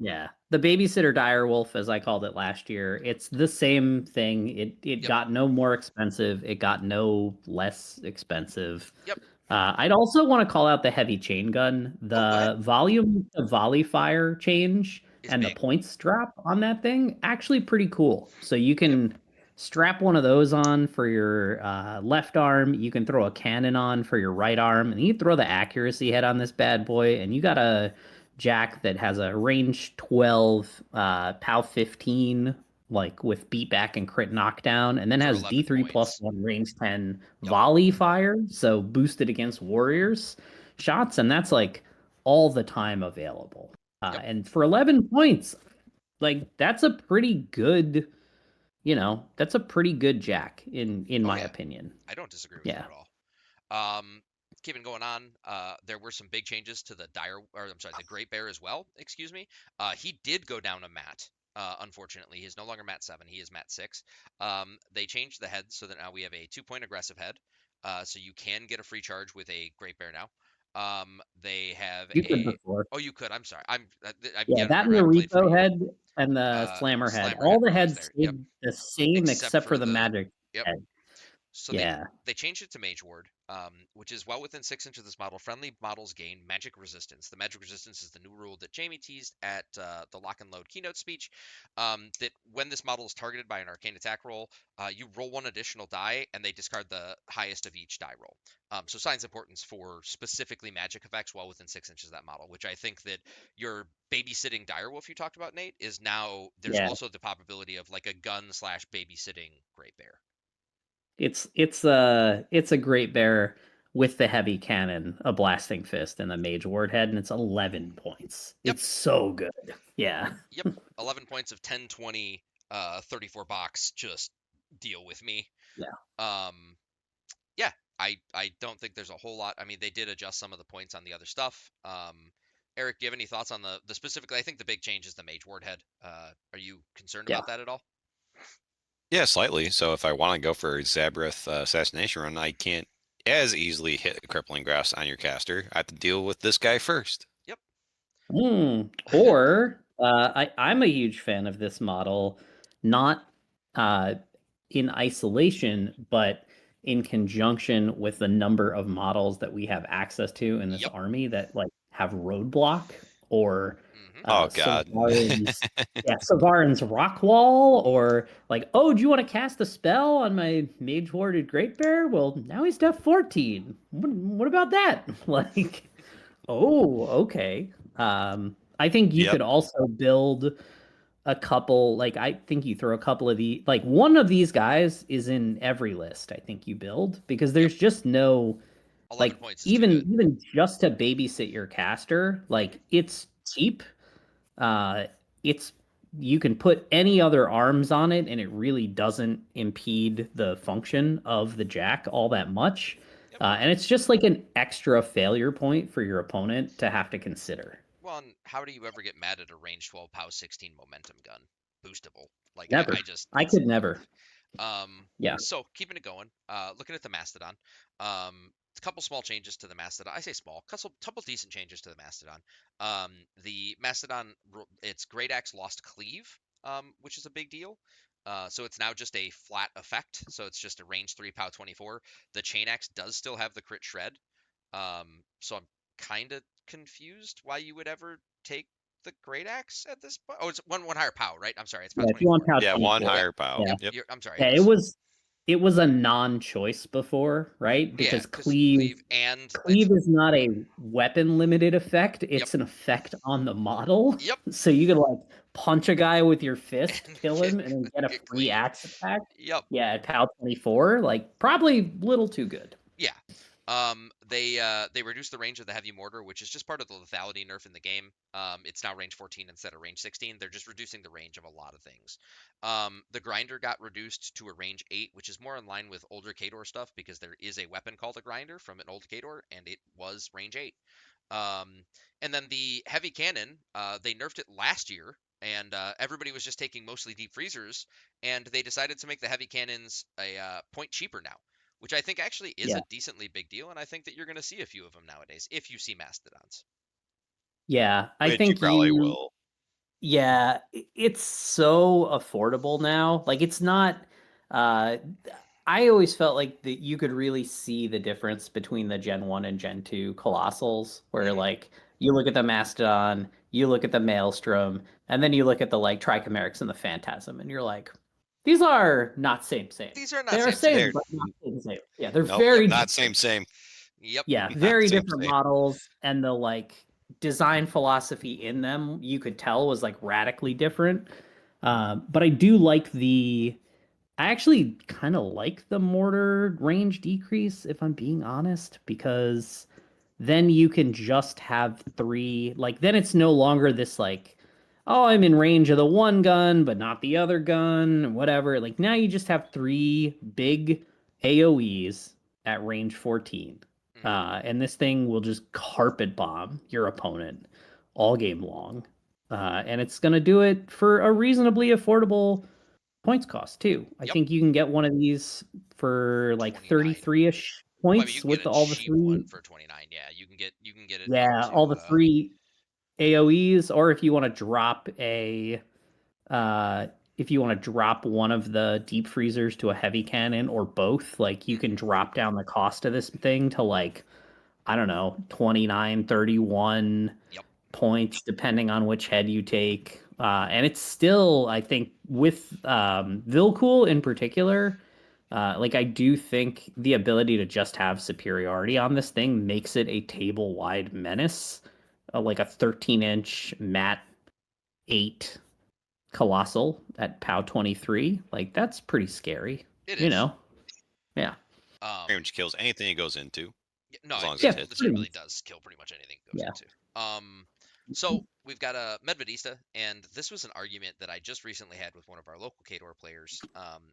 Yeah, the babysitter Direwolf, as I called it last year, it's the same thing. It got no more expensive. It got no less expensive. Yep. I'd also want to call out the heavy chain gun. The volume of volley fire change and the points drop on that thing, actually pretty cool. So you can strap one of those on for your left arm. You can throw a cannon on for your right arm, and you throw the accuracy head on this bad boy, and you got a Jack that has a range 12, POW 15, like with beatback and crit knockdown, and then For has 11 D3 plus points. 1 range 10 Yep. volley fire, so boosted against warriors shots, and that's like all the time available. Yep. And for 11 points, like that's a pretty good, that's a pretty good Jack in my yeah. opinion. I don't disagree with Yeah. that at all. Keeping going on, there were some big changes to the the Great Bear as well. Excuse me. He did go down a mat. Unfortunately, he's no longer mat 7. He is mat 6. They changed the head so that now we have a 2-point aggressive head. So you can get a free charge with a Great Bear now. They have You could before. Oh, you could. I'm sorry. I'm Yeah, again, that and remember, the I haven't played for Repo a year. head and the Slammer head. Slammer All head the were always heads there. stayed Yep. the same except for the magic Yep. head. So Yeah. they changed it to Mage Ward, which is well within 6 inches of this model. Friendly models gain magic resistance. The magic resistance is the new rule that Jamie teased at the Lock and Load keynote speech. That when this model is targeted by an arcane attack roll, you roll 1 additional die, and they discard the highest of each die roll. So signs importance for specifically magic effects well within 6 inches of that model, which I think that your babysitting Direwolf you talked about, Nate, is now there's also the possibility of like a gun/babysitting Great Bear. It's a Great Bear with the heavy cannon, a blasting fist, and the Mage Ward head, and it's 11 points. Yep. It's so good. Yeah. Yep. 11 points of 10, 20, 34 box. Just deal with me. Yeah. Yeah. I don't think there's a whole lot. I mean, they did adjust some of the points on the other stuff. Eric, do you have any thoughts on the specifically? I think the big change is the Mage Ward head. Are you concerned about that at all? Yeah, slightly. So if I want to go for a Zabreth assassination run, I can't as easily hit a crippling grasp on your caster. I have to deal with this guy first. Yep. Or I'm a huge fan of this model, not in isolation, but in conjunction with the number of models that we have access to in this army that like have roadblock or oh god, Savarin's Rockwall, or like, oh, do you want to cast a spell on my Mage Warded Great Bear? Well, now he's def 14. What about that? Like, oh, okay. I think you could also build a couple, like I think you throw a couple of the, like one of these guys is in every list I think you build, because there's just no, like, even just to babysit your caster, like it's cheap. You can put any other arms on it and it really doesn't impede the function of the Jack all that much. And it's just like an extra failure point for your opponent to have to consider. Well, and how do you ever get mad at a range 12 POW 16 momentum gun? Boostable. Like, never. I could never. Yeah. So keeping it going, looking at the Mastodon, a couple small changes to the Mastodon. I say small, couple decent changes to the Mastodon. The Mastodon, its Great Axe lost cleave, which is a big deal. So it's now just a flat effect. So it's just a range 3 POW 24. The Chain Axe does still have the crit shred. So I'm kind of confused why you would ever take the Great Axe at this point. Oh, it's one higher POW, right? I'm sorry, it's POW 24. If you want POW 24. One higher POW. Yeah. Yep. I'm sorry. Yeah, it was a non-choice before, right? Because cleave is not a weapon limited effect. It's an effect on the model. Yep. So you could like punch a guy with your fist, kill him, and then get a free axe attack. Yep. Yeah, at POW 24, like probably a little too good. Yeah. They reduced the range of the heavy mortar, which is just part of the lethality nerf in the game. It's now range 14 instead of range 16. They're just reducing the range of a lot of things. The grinder got reduced to a range 8, which is more in line with older Khador stuff, because there is a weapon called a grinder from an old Khador, and it was range 8. And then the heavy cannon, they nerfed it last year, and everybody was just taking mostly deep freezers, and they decided to make the heavy cannons a point cheaper now, which I think actually is a decently big deal, and I think that you're going to see a few of them nowadays if you see Mastodons. Yeah, I think you probably will. Yeah, it's so affordable now. Like, it's not. I always felt like that you could really see the difference between the Gen 1 and Gen 2 Colossals, where like you look at the Mastodon, you look at the Maelstrom, and then you look at the like Trichimerics and the Phantasm, and you're like, these are not same. These are not they are same, but not same. Yeah, they're very not same. Yep. Yeah, very different models, and the like design philosophy in them, you could tell was like radically different. But I do like I actually kind of like the mortar range decrease, if I'm being honest, because then you can just have 3. Like, then it's no longer this, like, oh, I'm in range of the one gun, but not the other gun, whatever. Like, now you just have 3 big AoEs at range 14. And this thing will just carpet bomb your opponent all game long. And it's going to do it for a reasonably affordable points cost too. I Yep. think you can get one of these for like 29. 33-ish Well, I mean, points you can with get a all the cheap one 3. for 29. Yeah, you can get it. Yeah, up to, all the 3 AoEs, or if you want to drop if you want to drop one of the deep freezers to a heavy cannon or both, like you can drop down the cost of this thing to like, I don't know, 29, 31 Yep. points depending on which head you take. And it's still, I think, with Vilcool in particular, like I do think the ability to just have superiority on this thing makes it a table-wide menace, like a 13-inch Mat 8 Colossal at POW 23. Like that's pretty scary. It You is. know? Yeah. Range kills anything it goes into. No, as long as it it hits. legitimately does kill pretty much anything it goes Yeah. into. So we've got a Medvedista, and this was an argument that I just recently had with one of our local Khador players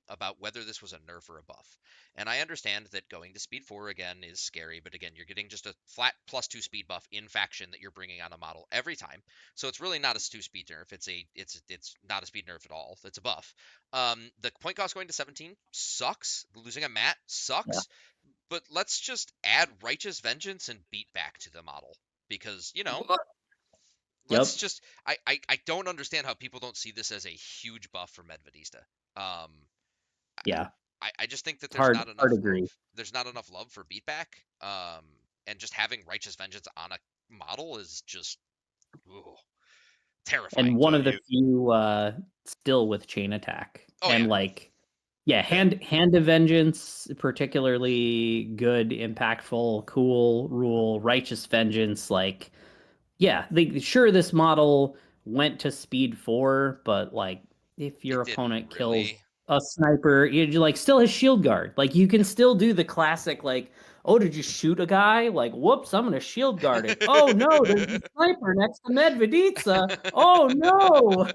about whether this was a nerf or a buff. And I understand that going to speed 4 again is scary, but again, you're getting just a flat +2 speed buff in faction that you're bringing on a model every time. So it's really not a 2 speed nerf. It's not a speed nerf at all. It's a buff. The point cost going to 17 sucks. Losing a Mat sucks. But let's just add Righteous Vengeance and Beat Back to the model because let's Yep. just I don't understand how people don't see this as a huge buff for Medvedista. Yeah. I just think that there's Hard not enough agree. love. There's not enough love for Beat Back. And just having Righteous Vengeance on a model is just terrifying. And one So of the few still with chain attack. Oh, and yeah. like hand of vengeance, particularly good, impactful, cool rule. Righteous vengeance, like sure this model went to speed 4, but like if your It didn't opponent kills really. a sniper, you like still has shield guard. Like you can still do the classic like, oh, did you shoot a guy? Like, whoops, I'm gonna shield guard it. Oh no, there's a sniper next to Medveditsa. Oh no.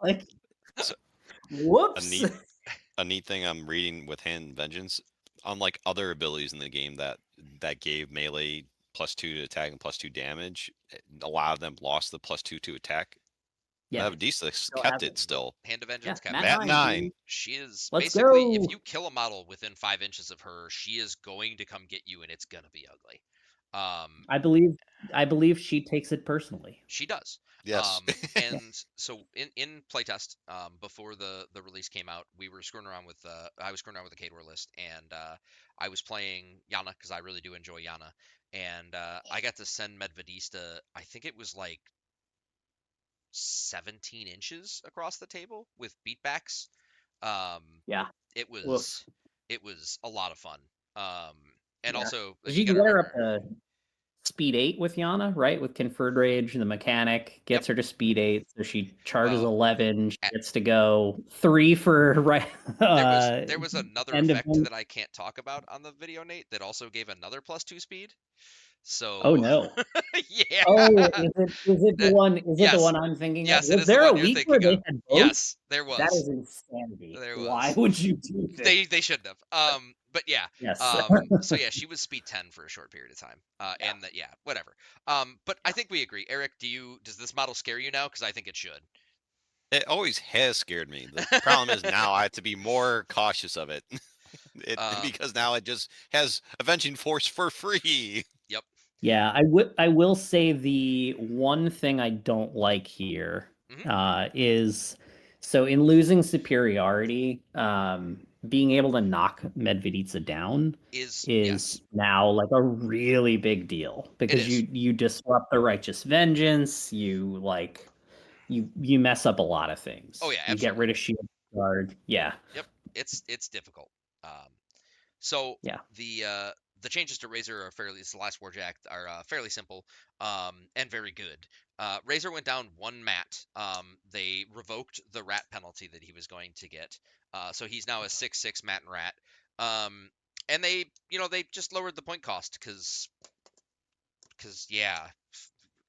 Like So, whoops. a neat thing I'm reading with Hand Vengeance, unlike other abilities in the game that gave melee +2 to attack and +2 damage, a lot of them lost the +2 to attack. Yeah. Medvedista Still kept has it it. still. Hand of Vengeance kept Mat it. Mat 9. dude. She is Let's basically, go. if you kill a model within 5 inches of her, she is going to come get you, and it's gonna be ugly. I believe she takes it personally. She does. Yes. And so in playtest, before the release came out, we were screwing around with I was screwing around with the Khador list, and I was playing Yana because I really do enjoy Yana, and I got to send Medvedista. I think it was like 17 inches across the table with beatbacks. Yeah. It was a lot of fun. And Yeah. also Did you you got get to her up remember. to speed 8 with Yana, right? With Conferred Rage, the mechanic gets her to speed 8, so she charges Well, 11. She gets to go 3 for right. There was another end of effect game. that I can't talk about on the video, Nate, that also gave another +2 speed. So Oh no. yeah. Oh, is it the one? Is it the Yes. one I'm thinking of? Yes, it Was is the there a one you're week where thinking they of. had both? Yes, there That was. is insanity. There Why was. would you do this? They shouldn't have. But yeah. Yes. So yeah, she was speed 10 for a short period of time. And that, yeah, whatever. But I think we agree. Eric, does this model scare you now? Because I think it should. It always has scared me. The problem is now I have to be more cautious of it. Because now it just has Avenging Force for free. Yep. Yeah, I will say the one thing I don't like here is so in losing superiority, being able to knock Medveditsa down is yes. now like a really big deal because you disrupt the Righteous Vengeance, you mess up a lot of things. Oh yeah, You get absolutely. rid of Shield Guard. Yeah. Yep. It's difficult. So Yeah. the the changes to Razor are it's the last Warjack are fairly simple and very good. Razor went down 1 mat. They revoked the rat penalty that he was going to get, so he's now a 6/6 mat and rat. And they just lowered the point cost because yeah,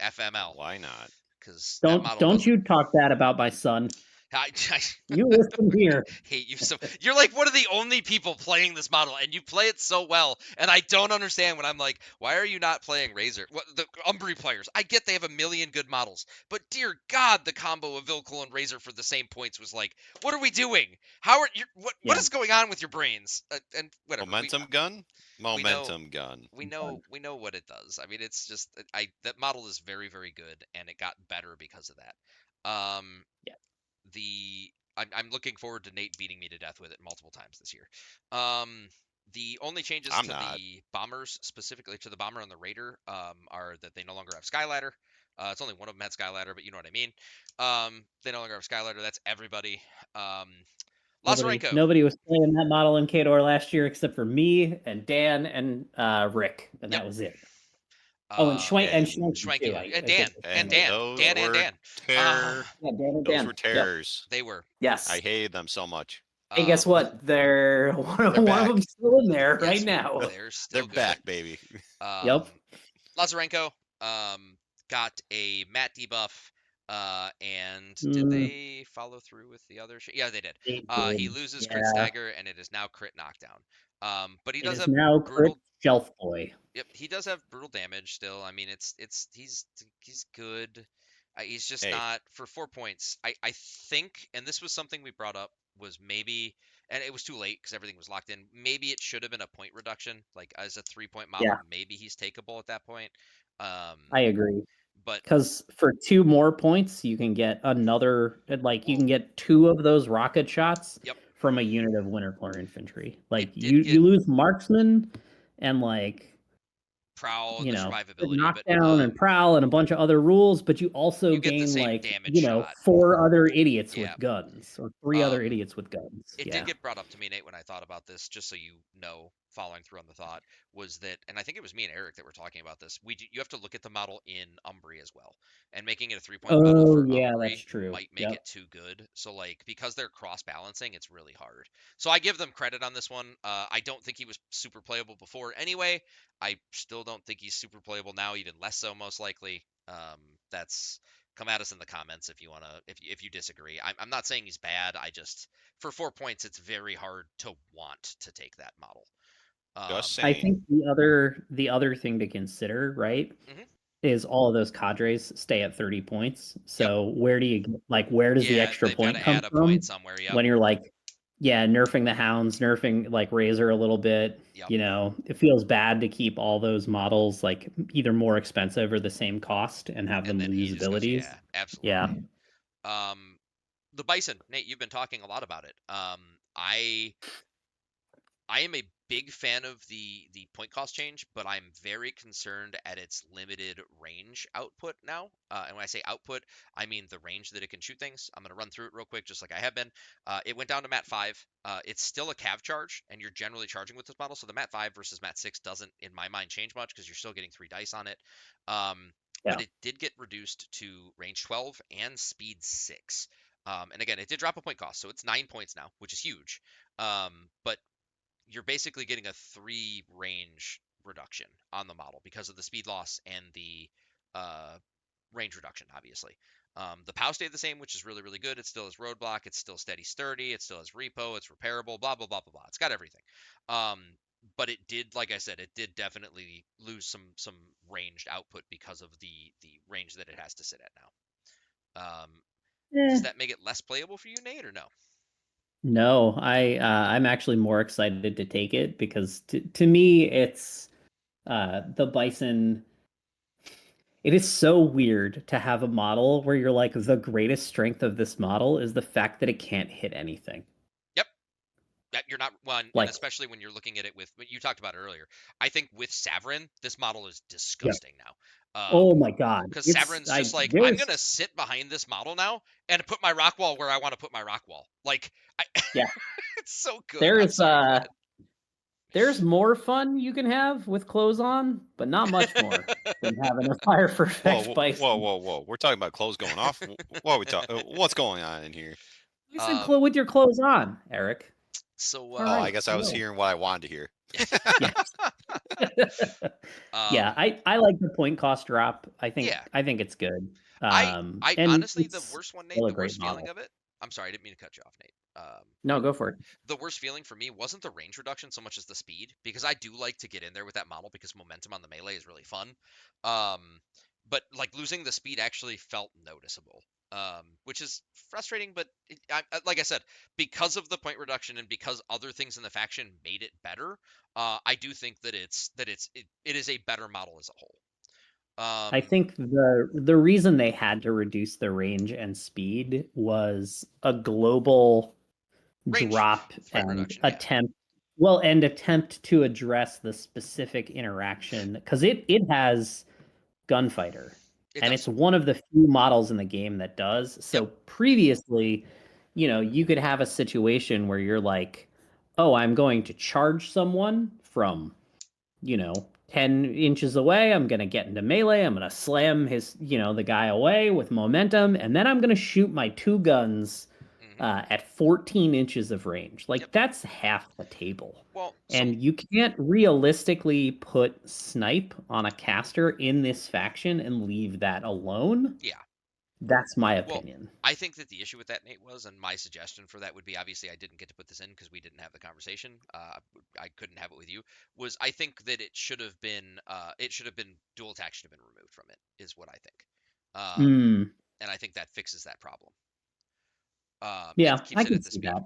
FML. Why not? Because that model Don't doesn't. you talk bad about my son. I You listen here. hate you so. You're like one of the only people playing this model, and you play it so well. And I don't understand when I'm like, why are you not playing Razor? What the Umbri players? I get they have a million good models, but dear God, the combo of Vilkul and Razor for the same points was like, what are we doing? How are you? What Yeah. is going on with your brains? And whatever. Momentum gun? Momentum gun. We know what it does. I mean, it's just that model is very, very good, and it got better because of that. Yeah. I'm looking forward to Nate beating me to death with it multiple times this year. The only changes I'm to not. the bombers, specifically to the bomber and the raider, are that they no longer have Skyladder. It's only one of them had Skyladder, but you know what I mean. They no longer have Skyladder. That's everybody. Lazarenko. Nobody was playing that model in Khador last year except for me and Dan and Rick, and Yep. that was it. Oh, and Schwenky too. And Dan. Those Dan. were Yeah, Dan and those Dan. were terrors. They were. Yes. I hated them so much. Hey, guess what? They're one of back. them still in there Yes, right now. They're still They're back, baby. Yep. Lazarenko got a mat debuff, and did they follow through with the other shit? Yeah, they did. He loses crit stagger, and it is now crit knockdown. But he does have now brutal. crit Shelf Boy. Yep, he does have brutal damage still. I mean, he's good. He's just not for 4 points. I think, and this was something we brought up, was maybe, and it was too late because everything was locked in. Maybe it should have been a point reduction, like as a 3-point model. Yeah. Maybe he's takeable at that point. I agree. But because for 2 more points, you can get another, like you can get 2 of those rocket shots from a unit of Winter Korps infantry. Like you lose marksman and like prowl, you the know, survivability, knockdown and prowl and a bunch of other rules, but you also gain like damage shot. 4 other idiots with guns or 3 other idiots with guns. It did get brought up to me, Nate, when I thought about this, just so you know, following through on the thought, was that, and I think it was me and Eric that were talking about this, you have to look at the model in Umbri as well, and making it a 3-point model for Umbri that's true. might make it too good. So like, because they're cross-balancing, it's really hard. So I give them credit on this one. I don't think he was super playable before anyway. I still don't think he's super playable now, even less so most likely. That's come at us in the comments if you want to, if you disagree. I'm not saying he's bad. I just, for 4 points, it's very hard to want to take that model. I think the other thing to consider, right, is all of those cadres stay at 30 points. So where do you where does the extra point come from? Point somewhere, when you're like, nerfing the hounds, nerfing like Razor a little bit. You know, it feels bad to keep all those models like either more expensive or the same cost and have them lose abilities. Yeah, absolutely. Yeah. The Bison, Nate, you've been talking a lot about it. I am a big fan of the point cost change, but I'm very concerned at its limited range output now. And when I say output, I mean the range that it can shoot things. I'm going to run through it real quick, just like I have been. It went down to Mat 5. It's still a cav charge, and you're generally charging with this model. So the Mat 5 versus Mat 6 doesn't, in my mind, change much because you're still getting 3 dice on it. But it did get reduced to range 12 and speed 6. And again, it did drop a point cost, so it's 9 points now, which is huge. But you're basically getting a 3 range reduction on the model because of the speed loss and the range reduction, obviously. The POW stayed the same, which is really, really good. It still has roadblock. It's still steady sturdy. It still has repo. It's repairable, blah, blah, blah, blah, blah. It's got everything. But it did, like I said, it did definitely lose some ranged output because of the range that it has to sit at now. Does that make it less playable for you, Nate, or no? No, I'm actually more excited to take it because to me it's the Bison. It is so weird to have a model where you're like, the greatest strength of this model is the fact that it can't hit anything. Yep. You're not one, and especially when you're looking at it with what you talked about earlier. I think with Savrin, this model is disgusting now. Oh my god! Because Savrin's just like, I'm gonna sit behind this model now and put my rock wall where I want to put my rock wall. Like, it's so good. There's There's more fun you can have with clothes on, but not much more than having a fire for effects bison. Whoa! We're talking about clothes going off. What are we talking? What's going on in here? You said with your clothes on, Eric. So All Oh, right, I guess I was hearing what I wanted to hear. Yes. Yeah, I like the point cost drop. I think it's good. I And honestly, the it's worst one, Nate, still a the great worst feeling model. of it. I'm sorry, I didn't mean to cut you off, Nate. No, go for it. The worst feeling for me wasn't the range reduction so much as the speed, because I do like to get in there with that model because momentum on the melee is really fun. But like losing the speed actually felt noticeable, which is frustrating. But like I said, because of the point reduction and because other things in the faction made it better, I do think that it is a better model as a whole. I think the reason they had to reduce the range and speed was a global drop threat and reduction, yeah. attempt to address the specific interaction, because it has gunfighter, and it's one of the few models in the game that does. So previously, you could have a situation where you're like, oh, I'm going to charge someone from 10 inches away. I'm going to get into melee. I'm going to slam the guy away with momentum. And then I'm going to shoot my two guns at 14 inches of range. Like, that's half the table. Well, and you can't realistically put snipe on a caster in this faction and leave that alone. Yeah. That's my opinion. Well, I think that the issue with that, Nate, was, and my suggestion for that would be, obviously I didn't get to put this in because we didn't have the conversation. I couldn't have it with you. Was I think that it should have been dual attack should have been removed from it, is what I think. And I think that fixes that problem. Yeah, it keeps I it can at the see speed. that.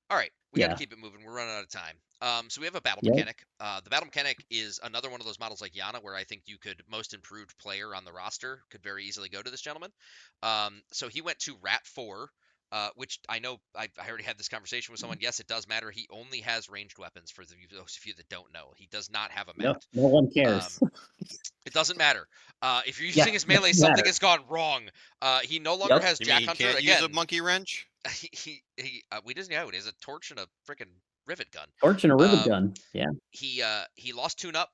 All right, we got to keep it moving. We're running out of time. So we have a battle mechanic. The battle mechanic is another one of those models like Yana, where I think you could most improved player on the roster could very easily go to this gentleman. So he went to Rat 4, which I know I already had this conversation with someone. Yes, it does matter. He only has ranged weapons for those of you that don't know. He does not have a mat. No one cares. It doesn't matter. If you're using his melee, something has gone wrong. He no longer has Jack Hunter. Can't again, use a monkey wrench? We doesn't know. It is a torch and a freaking rivet gun. Torch and a rivet gun. Yeah. He lost tune up,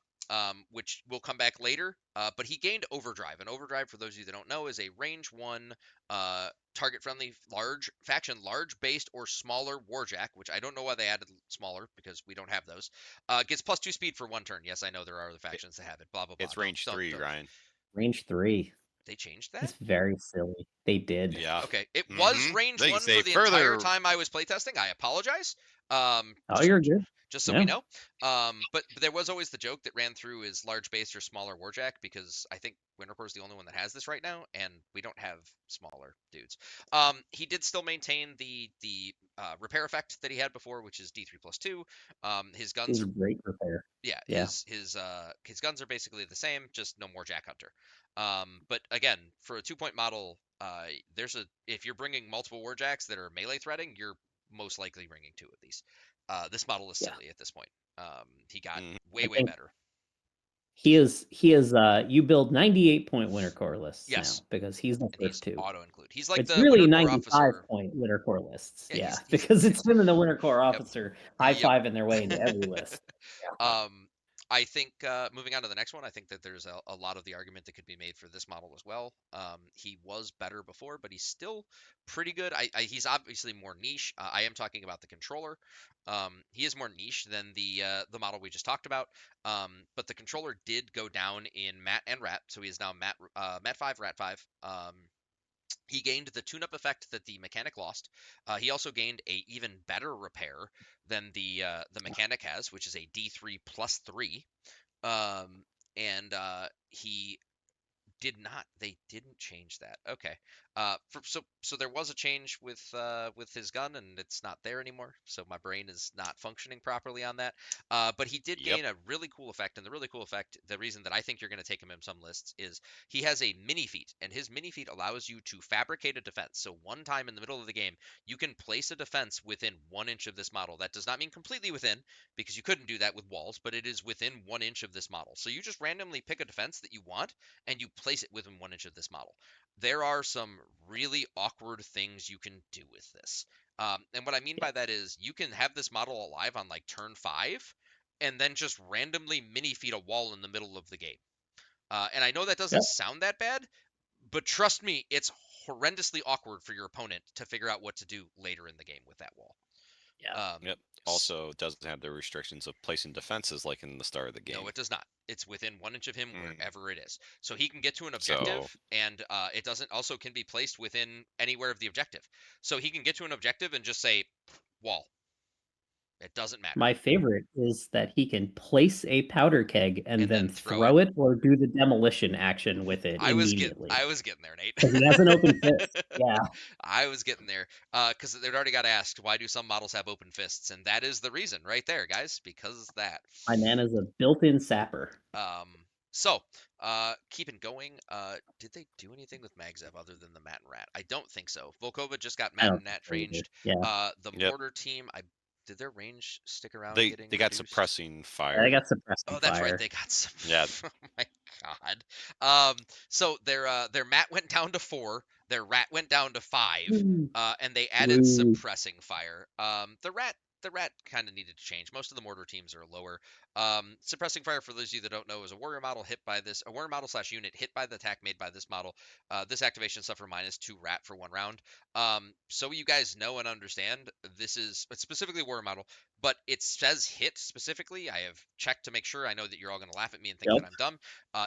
which will come back later. But he gained overdrive. And overdrive, for those of you that don't know, is a range 1 target friendly large based or smaller warjack, which I don't know why they added smaller because we don't have those. Gets +2 speed for 1 turn. Yes, I know there are other factions that have it. Blah blah blah. It's range 3, Ryan. Range 3. They changed that? It's very silly. They did. Yeah. Okay. It was range 1 for the entire time I was playtesting. I apologize. You're good. Just so we know. But there was always the joke that ran through is large base or smaller warjack, because I think Winter Korps is the only one that has this right now, and we don't have smaller dudes. He did still maintain the repair effect that he had before, which is D3+2. His guns are great repair. Yeah. His guns are basically the same, just no more Jack Hunter. But again, for a 2-point model, if you're bringing multiple warjacks that are melee threading, you're most likely bringing 2 of these. This model is silly at this point. He got way better. He is you build 98-point Winter Korps lists now, because he's the first 2. Auto include. He's like it's the really Winter Korps 95-point Winter Korps lists. Because it's him and the Winter Korps officer high-fiving their way into every list. I think moving on to the next one, I think that there's a lot of the argument that could be made for this model as well. He was better before, but he's still pretty good. He's obviously more niche. I am talking about the controller. He is more niche than the model we just talked about. But the controller did go down in Mat and Rat, so he is now Mat 5, Rat 5. He gained the tune-up effect that the mechanic lost. He also gained a even better repair than the mechanic has, which is a D3+3. And he did not. They didn't change that. Okay. So there was a change with his gun, and it's not there anymore. So my brain is not functioning properly on that. But he did gain a really cool effect, and the really cool effect, the reason that I think you're going to take him in some lists, is he has a mini feat, and his mini feat allows you to fabricate a defense. So one time in the middle of the game, you can place a defense within 1 inch of this model. That does not mean completely within, because you couldn't do that with walls, but it is within 1 inch of this model. So you just randomly pick a defense that you want, and you place it within 1 inch of this model. There are some really awkward things you can do with this. And what I mean by that is you can have this model alive on like turn 5, and then just randomly mini feed a wall in the middle of the game. And I know that doesn't sound that bad, but trust me, it's horrendously awkward for your opponent to figure out what to do later in the game with that wall. Yeah. Yep. Also, doesn't have the restrictions of placing defenses like in the start of the game. No, it does not. It's within 1 inch of him Mm. wherever it is. So he can get to an objective, So- and it doesn't also can be placed within anywhere of the objective. So he can get to an objective and just say wall. It doesn't matter. My favorite is that he can place a powder keg and then throw throw it or do the demolition action with it I was immediately. getting there, Nate. Because he has an open fist. Yeah. I was getting there because they'd already got asked, why do some models have open fists? And that is the reason right there, guys, because of that. My man is a built-in sapper. So keeping going, did they do anything with Magzev other than the Mat and Rat? I don't think so. Volkova just got Mat and Rat ranged. Yeah. The Yep. mortar team, did their range stick around? They getting got reduced? suppressing fire. They got suppressing Oh, that's fire. right. They got some. Yeah. Oh my god. So their mat went down to 4. Their rat went down to 5. And they added suppressing fire. The rat kind of needed to change. Most of the mortar teams are lower. Suppressing fire, for those of you that don't know, is a warrior model / unit hit by the attack made by this model. This activation suffer -2 rat for 1 round. So you guys know and understand, it's specifically a warrior model, but it says hit specifically. I have checked to make sure. I know that you're all going to laugh at me and think that I'm dumb.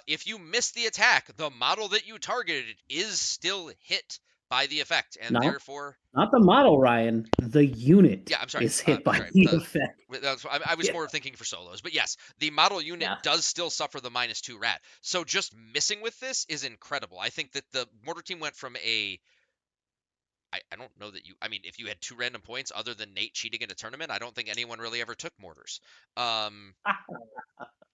If you miss the attack, the model that you targeted is still hit by the effect, and therefore not the model, Ryan. The unit. Yeah, I'm sorry. Is hit by the effect. I was more thinking for solos, but yes, the model unit does still suffer the -2 rat. So just missing with this is incredible. I think that the mortar team went from I don't know that I mean, if you had 2 random points other than Nate cheating in a tournament, I don't think anyone really ever took mortars.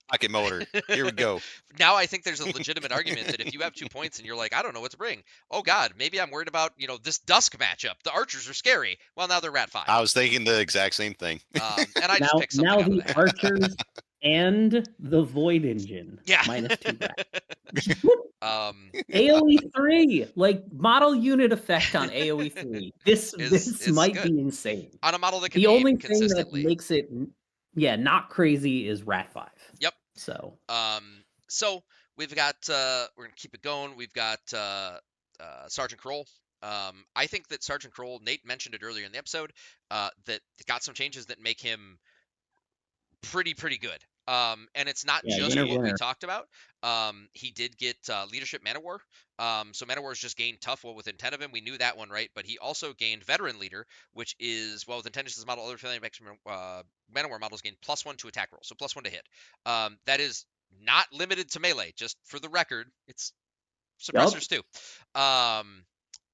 Pocket motor. Here we go. Now I think there's a legitimate argument that if you have 2 points and you're like, I don't know what to bring. Oh God, maybe I'm worried about, this dusk matchup. The archers are scary. Well, now they're rat 5. I was thinking the exact same thing. And I just picked something now out of the that. archers and the void engine. Yeah. -2 rat. AoE 3, like model unit effect on AoE 3. This might good. be insane. On a model that can the aim only thing consistently. that makes it not crazy is rat 5. Yep. So so we've got we're gonna keep it going. We've got Sergeant Kroll. I think that Sergeant Kroll, Nate mentioned it earlier in the episode, that got some changes that make him pretty good. And it's not just what we talked about. He did get leadership mana war. So mana wars just gained tough within 10 of him. We knew that one, right? But he also gained veteran leader, which is within 10 of this model, other family mana war models gain +1 to attack roll, so +1 to hit. That is not limited to melee. Just for the record, it's suppressors too.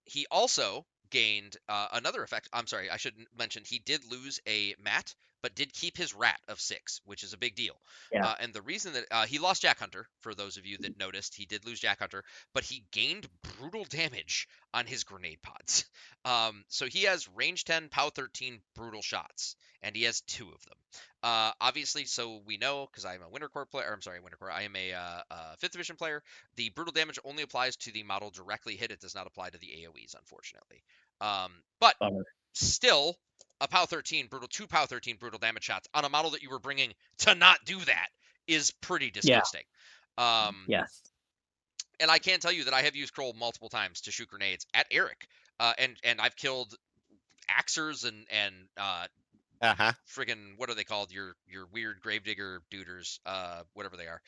He also gained another effect. I'm sorry, I should mention he did lose a mat, but did keep his rat of 6, which is a big deal. Yeah. And the reason that he lost Jack Hunter, for those of you that noticed, he did lose Jack Hunter, but he gained brutal damage on his grenade pods. So he has range 10, POW 13 brutal shots, and he has 2 of them. Obviously, so we know, because I'm a Winter Korps player, I am a 5th Division player, the brutal damage only applies to the model directly hit. It does not apply to the AoEs, unfortunately. But still, a POW 13 brutal, 2 POW 13 brutal damage shots on a model that you were bringing to not do that is pretty disgusting. Yes. And I can tell you that I have used Kroll multiple times to shoot grenades at Eric, and I've killed Axers and friggin' what are they called? Your weird gravedigger duders, whatever they are.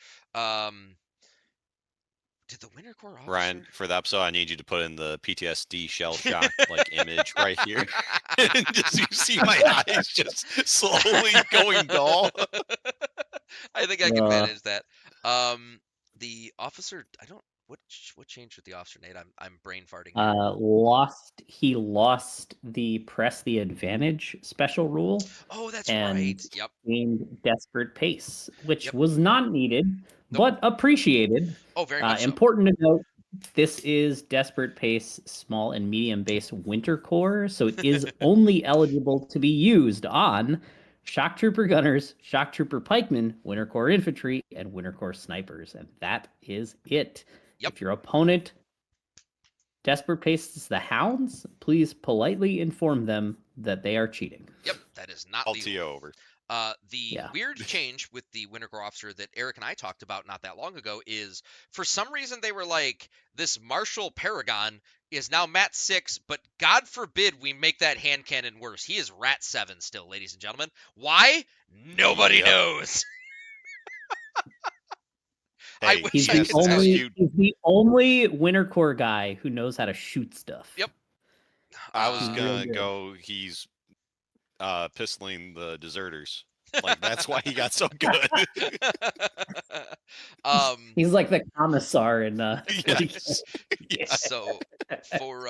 Did the Winter Korps officer... Ryan, for the episode, I need you to put in the PTSD shell shock image right here. And just you see my eyes just slowly going dull. I think I can manage that. The officer, I don't. What changed with the officer, Nate? I'm brain farting. He lost the press the advantage special rule. Oh, that's and right. Yep. Gained desperate pace, which was not needed, but appreciated. Oh, very much so. Important to note, this is desperate pace, small and medium base Winter Korps, so it is only eligible to be used on Shock Trooper Gunners, Shock Trooper Pikemen, Winter Korps Infantry, and Winter Korps Snipers, and that is it. If your opponent desperate paces the Hounds, please politely inform them that they are cheating. Yep, that is not LTO over. The Yeah. weird change with the Winter Korps officer that Eric and I talked about not that long ago is, for some reason, they were like, this Marshall Paragon is now Mat 6, but God forbid we make that hand cannon worse. He is Rat 7 still, ladies and gentlemen. Why? Nobody Yep. knows. I Hey, wish He's I the yes, could tell as you. you he's the only Winter Korps guy who knows how to shoot stuff. Yep. I was He's real gonna good. go. He's pistoling the deserters. Like that's why he got so good. He's like the commissar in 40K. Yes. Yes. So for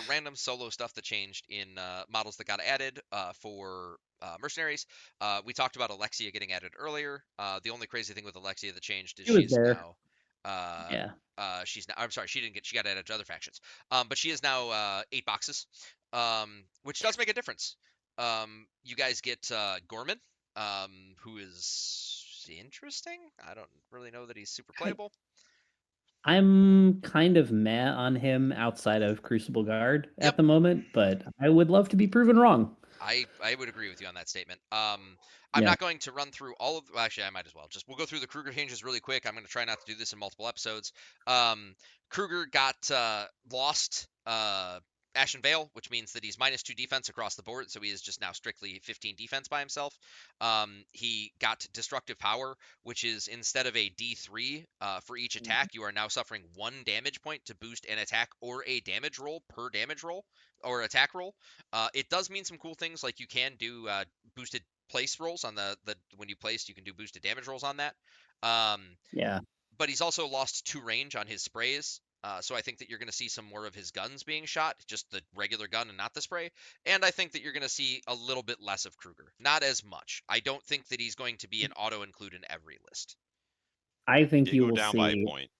random solo stuff that changed in models that got added for mercenaries, we talked about Alexia getting added earlier. The only crazy thing with Alexia that changed is She was she's there. now Yeah. she's now, I'm sorry, she got added to other factions. But she is now 8 boxes, which does make a difference. You guys get Gorman, who is interesting. I don't really know that he's super playable. I'm kind of meh on him outside of Crucible Guard Yep. at the moment, but I would love to be proven wrong. I would agree with you on that statement. I'm Yeah. not going to run through all of. Well, actually, I might as well. We'll go through the Kruger changes really quick. I'm going to try not to do this in multiple episodes. Kruger got lost Ashen Veil, which means that he's -2 defense across the board, so he is just now strictly 15 defense by himself. He got Destructive Power, which is instead of a D3 for each attack, you are now suffering 1 damage point to boost an attack or a damage roll per damage roll or attack roll. It does mean some cool things, like you can do boosted place rolls on the when you place, you can do boosted damage rolls on that. Yeah. But he's also lost 2 range on his sprays. So I think that you're going to see some more of his guns being shot, just the regular gun and not the spray. And I think that you're going to see a little bit less of Kruger. Not as much. I don't think that he's going to be an auto include in every list. I think Did you go will down by a see point.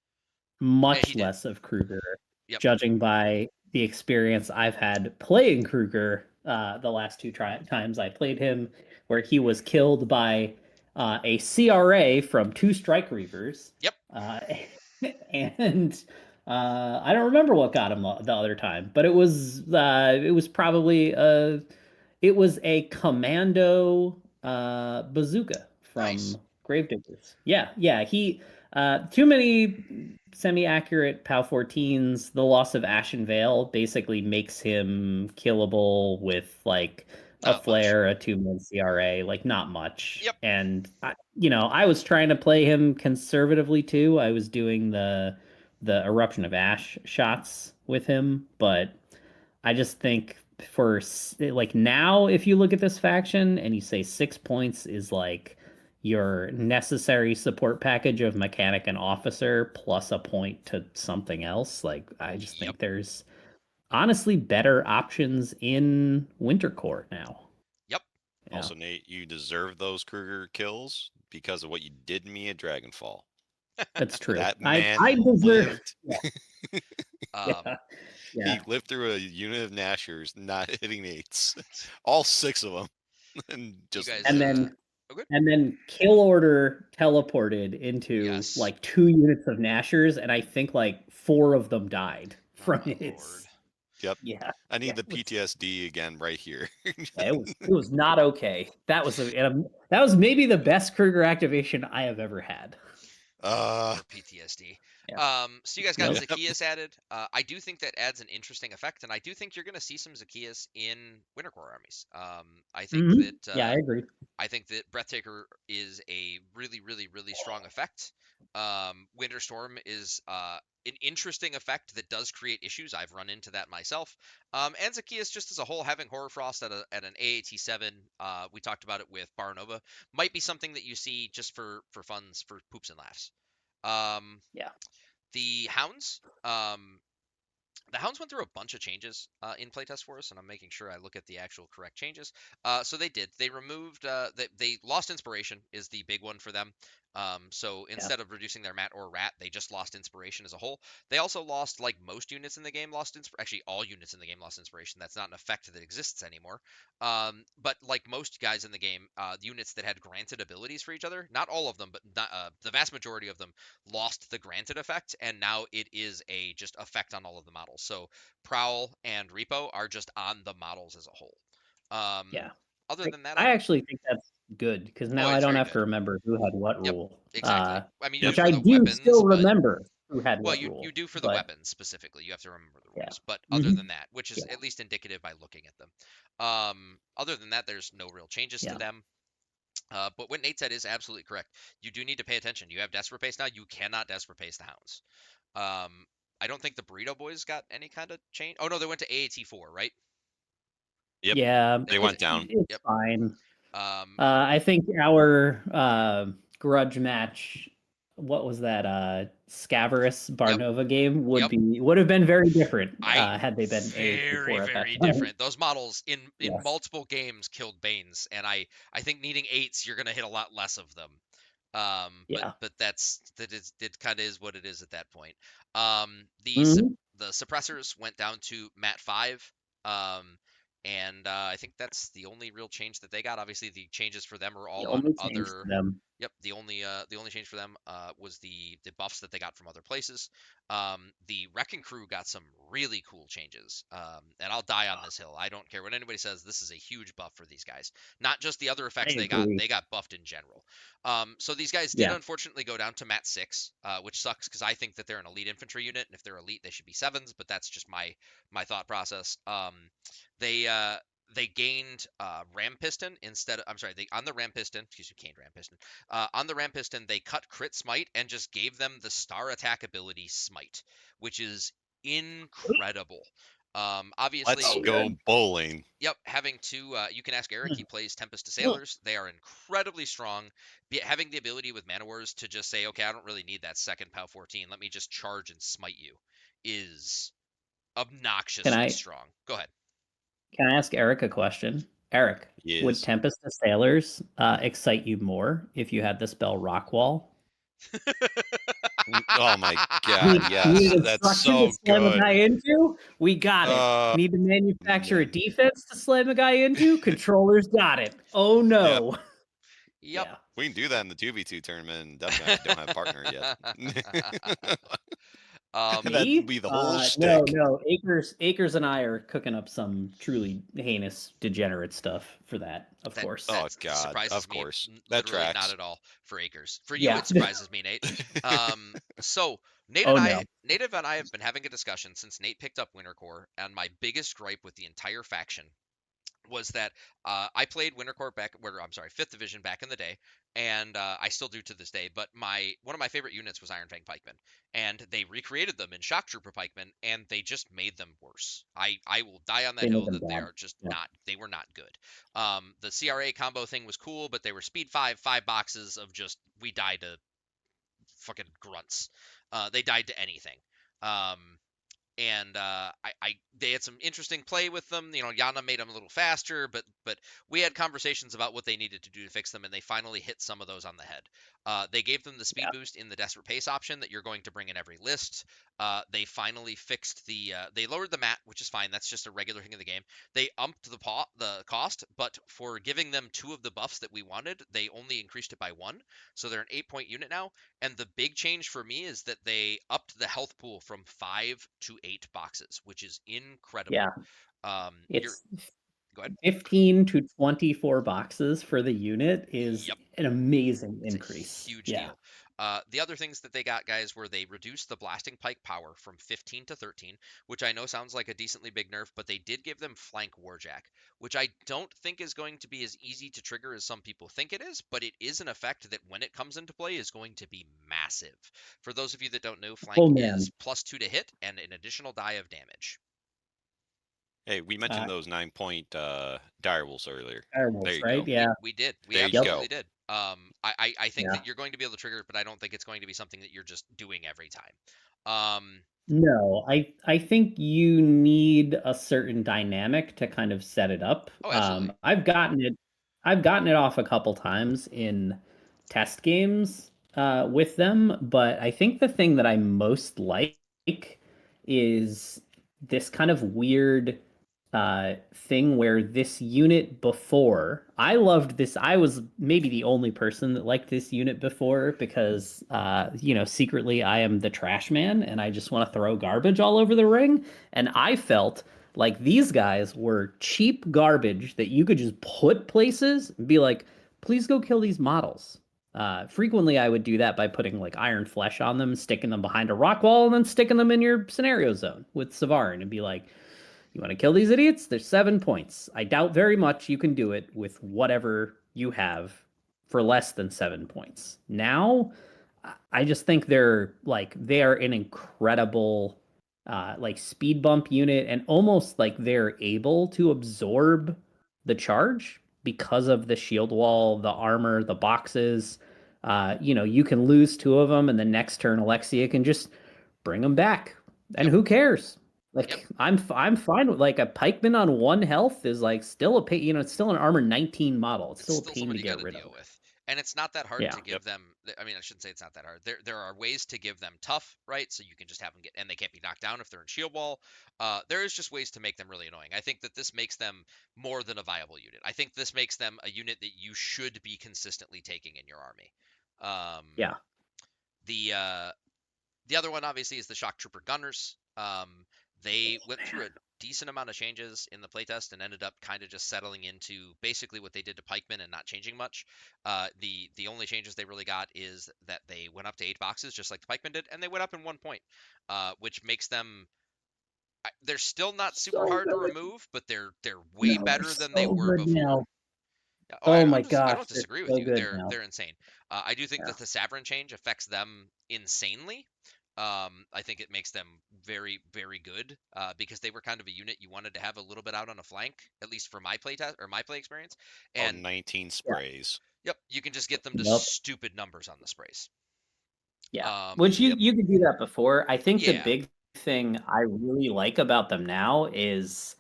much he did. less of Kruger, Yep. judging by the experience I've had playing Kruger the last 2 times I played him, where he was killed by a CRA from 2 Strike Reavers. Yep. And I don't remember what got him the other time, but it was probably it was a commando bazooka from Nice. Gravediggers. Yeah. He too many semi-accurate POW 14s. The loss of Ashen Veil basically makes him killable with like a Not much. flare, a 2-man CRA, like not much. Yep. And I was trying to play him conservatively too. I was doing the Eruption of Ash shots with him, but I just think for like now, if you look at this faction and you say 6 points is like your necessary support package of mechanic and officer plus a point to something else, like I just think there's honestly better options in Winter Korps now. Yep. Yeah. Also, Nate, you deserve those Kruger kills because of what you did to me at Dragonfall. That's true. That man I deserve. lived. Yeah. He lived through a unit of Nashers not hitting 8s, all 6 of them, and just guys, and then okay. and then Kill Order teleported into like 2 units of Nashers, and I think like 4 of them died from his. Yep. Yeah. I need the PTSD again right here. It was not okay. That was maybe the best Kruger activation I have ever had. PTSD. Yeah. So you guys got Zacchaeus added. I do think that adds an interesting effect, and I do think you're going to see some Zacchaeus in Winter Korps armies. I think that I agree. I think that Breathtaker is a really, really, really strong effect. Winter Storm is an interesting effect that does create issues. I've run into that myself. And Zacchaeus, just as a whole, having Horror Frost at an AAT7, we talked about it with Baranova, might be something that you see just for funs, for poops and laughs. The Hounds. The Hounds went through a bunch of changes in playtest for us, and I'm making sure I look at the actual correct changes. So they did. They removed. They lost Inspiration is the big one for them. So instead of reducing their mat or rat, they just lost Inspiration as a whole. They also lost, like most units in the game, actually all units in the game lost Inspiration. That's not an effect that exists anymore. But like most guys in the game, the units that had granted abilities for each other, not all of them, but the vast majority of them lost the granted effect, and now it is a just effect on all of the models. So Prowl and Repo are just on the models as a whole. Other than that, I actually think good because now I it's don't very have to good. remember who had what Yep, rule. exactly. I mean, you Which do for I the do weapons, still but remember who had well, what you rule. do for the but weapons specifically. You have to remember the Yeah. rules. But other Mhm. than that, which is Yeah. at least indicative by looking at them. Other than that, there's no real changes to Yeah. them. But what Nate said is absolutely correct. You do need to pay attention. You have Desperate Pace now. You cannot Desperate Pace the Hounds. I don't think the Burrito Boys got any kind of change. Oh no, they went to AAT4, right? Yep. Yeah, They went down. It's Yep. fine. Um, I think our grudge match, what was that? Scavarus Barnova game Yep. would have been very different I had they been very AAT4 at that very time. different. Those models in Yes. multiple games killed Banes, and I think needing 8s, you're gonna hit a lot less of them. Yeah. But it kind of is what it is at that point. Mhm. The suppressors went down to Mat 5. And I think that's the only real change that they got. Obviously, the changes for them are The all on only change other. to them. Yep, the only change for them was the buffs that they got from other places. The Wrecking Crew got some really cool changes, and I'll die on this hill. I don't care what anybody says. This is a huge buff for these guys. Not just the other effects I agree. they got buffed in general. So these guys did Yeah. unfortunately go down to Mat 6, which sucks because I think that they're an elite infantry unit, and if they're elite, they should be 7s. But that's just my thought process. They gained ram piston instead of, I'm sorry, they on the ram piston, excuse me, gained ram piston. On the ram piston, they cut crit smite and just gave them the star attack ability smite, which is incredible. Obviously, Let's go bowling. yep, having to, you can ask Eric, he plays Tempest to Sailors. They are incredibly strong. Having the ability with Mana Wars to just say, okay, I don't really need that second POW 14. Let me just charge and smite you is obnoxiously strong. Go ahead. Can I ask Eric a question? Eric, would Yes. Tempest to Sailors excite you more if you had the spell Rockwall? Oh my god, yes. That's so to slam a good. guy into? We got it. Need to manufacture a man. defense to slam a guy into? Controllers got it. Oh no. Yep. Yeah. We can do that in the 2v2 tournament, and definitely don't have a partner yet. That'd be the whole shtick. No. Akers and I are cooking up some truly heinous, degenerate stuff for that. Of course. Oh god, surprises of me course. That literally tracks. not at all for Akers. For you, Yeah. it surprises me, Nate. So Nate Oh, and no. Nate and I have been having a discussion since Nate picked up Winter Korps, and my biggest gripe with the entire faction was that I played Winter Korps I'm sorry, 5th Division back in the day, and I still do to this day. But one of my favorite units was Iron Fang Pikemen, and they recreated them in Shock Trooper Pikemen, and they just made them worse. I will die on that hill that they are just they were not good. The CRA combo thing was cool, but they were speed 5 boxes of just we died to fucking grunts. They died to anything. And they had some interesting play with them. You know, Yana made them a little faster, but we had conversations about what they needed to do to fix them, and they finally hit some of those on the head. They gave them the speed boost in the Desperate Pace option that you're going to bring in every list. They finally fixed they lowered the mat, which is fine. That's just a regular thing in the game. They upped the cost, but for giving them 2 of the buffs that we wanted, they only increased it by 1. So they're an 8-point unit now. And the big change for me is that they upped the health pool from 5 to 8 boxes, which is incredible. Yeah. It's go ahead. 15 to 24 boxes for the unit is an amazing increase. It's a huge deal. The other things that they got, guys, were they reduced the blasting pike power from 15 to 13, which I know sounds like a decently big nerf, but they did give them flank warjack, which I don't think is going to be as easy to trigger as some people think it is, but it is an effect that when it comes into play is going to be massive. For those of you that don't know, flank is +2 to hit and an additional die of damage. Hey, we mentioned those 9-point direwolves earlier. There you go. Yeah, we did. We there absolutely did. I think that you're going to be able to trigger it, but I don't think it's going to be something that you're just doing every time. No, I think you need a certain dynamic to kind of set it up. Oh, absolutely. I've gotten it off a couple times in test games with them, but I think the thing that I most like is this kind of weird thing where this unit before, I loved this. I was maybe the only person that liked this unit before because secretly I am the trash man and I just want to throw garbage all over the ring, and I felt like these guys were cheap garbage that you could just put places and be like, please go kill these models. Frequently, I would do that by putting like iron flesh on them, sticking them behind a rock wall, and then sticking them in your scenario zone with Savarin and be like, you want to kill these idiots? There's 7 points. I doubt very much you can do it with whatever you have for less than 7 points. Now, I just think they are an incredible like speed bump unit, and almost like they're able to absorb the charge because of the shield wall, the armor, the boxes. You can lose 2 of them, and the next turn Alexia can just bring them back, and who cares? Like I'm fine with like a pikeman on 1 health is like still it's still an armor 19 model. It's still a pain to get rid of. With. And it's not that hard Yeah. to give them. I mean, I shouldn't say it's not that hard. There are ways to give them tough, right? So you can just have them and they can't be knocked down if they're in shield wall. There is just ways to make them really annoying. I think that this makes them more than a viable unit. I think this makes them a unit that you should be consistently taking in your army. Yeah. The other one obviously is the shock trooper gunners. They went through a decent amount of changes in the playtest and ended up kind of just settling into basically what they did to pikemen and not changing much. The only changes they really got is that they went up to 8 boxes just like the pikemen did, and they went up in 1 point, which makes them. They're still not super hard to remove, but they're way better than they were before. Now. Oh my gosh! I don't disagree with you. They're insane. I do think that the Savarin change affects them insanely. I think it makes them very, very good because they were kind of a unit you wanted to have a little bit out on a flank, at least for my play test or my play experience. And 19 sprays. Yep, you can just get them to stupid numbers on the sprays. Yeah, which you could do that before. I think the big thing I really like about them now is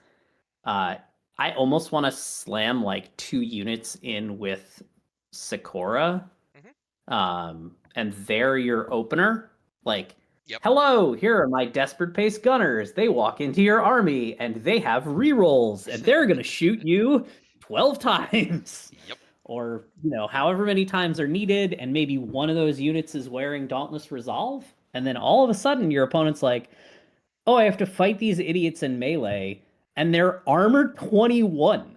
I almost want to slam like 2 units in with Sakura. And they're your opener. Like, hello, here are my Desperate Pace Gunners. They walk into your army and they have rerolls and they're going to shoot you 12 times. Yep. Or, however many times are needed, and maybe one of those units is wearing Dauntless Resolve, and then all of a sudden your opponent's like, oh, I have to fight these idiots in melee, and they're armored 21.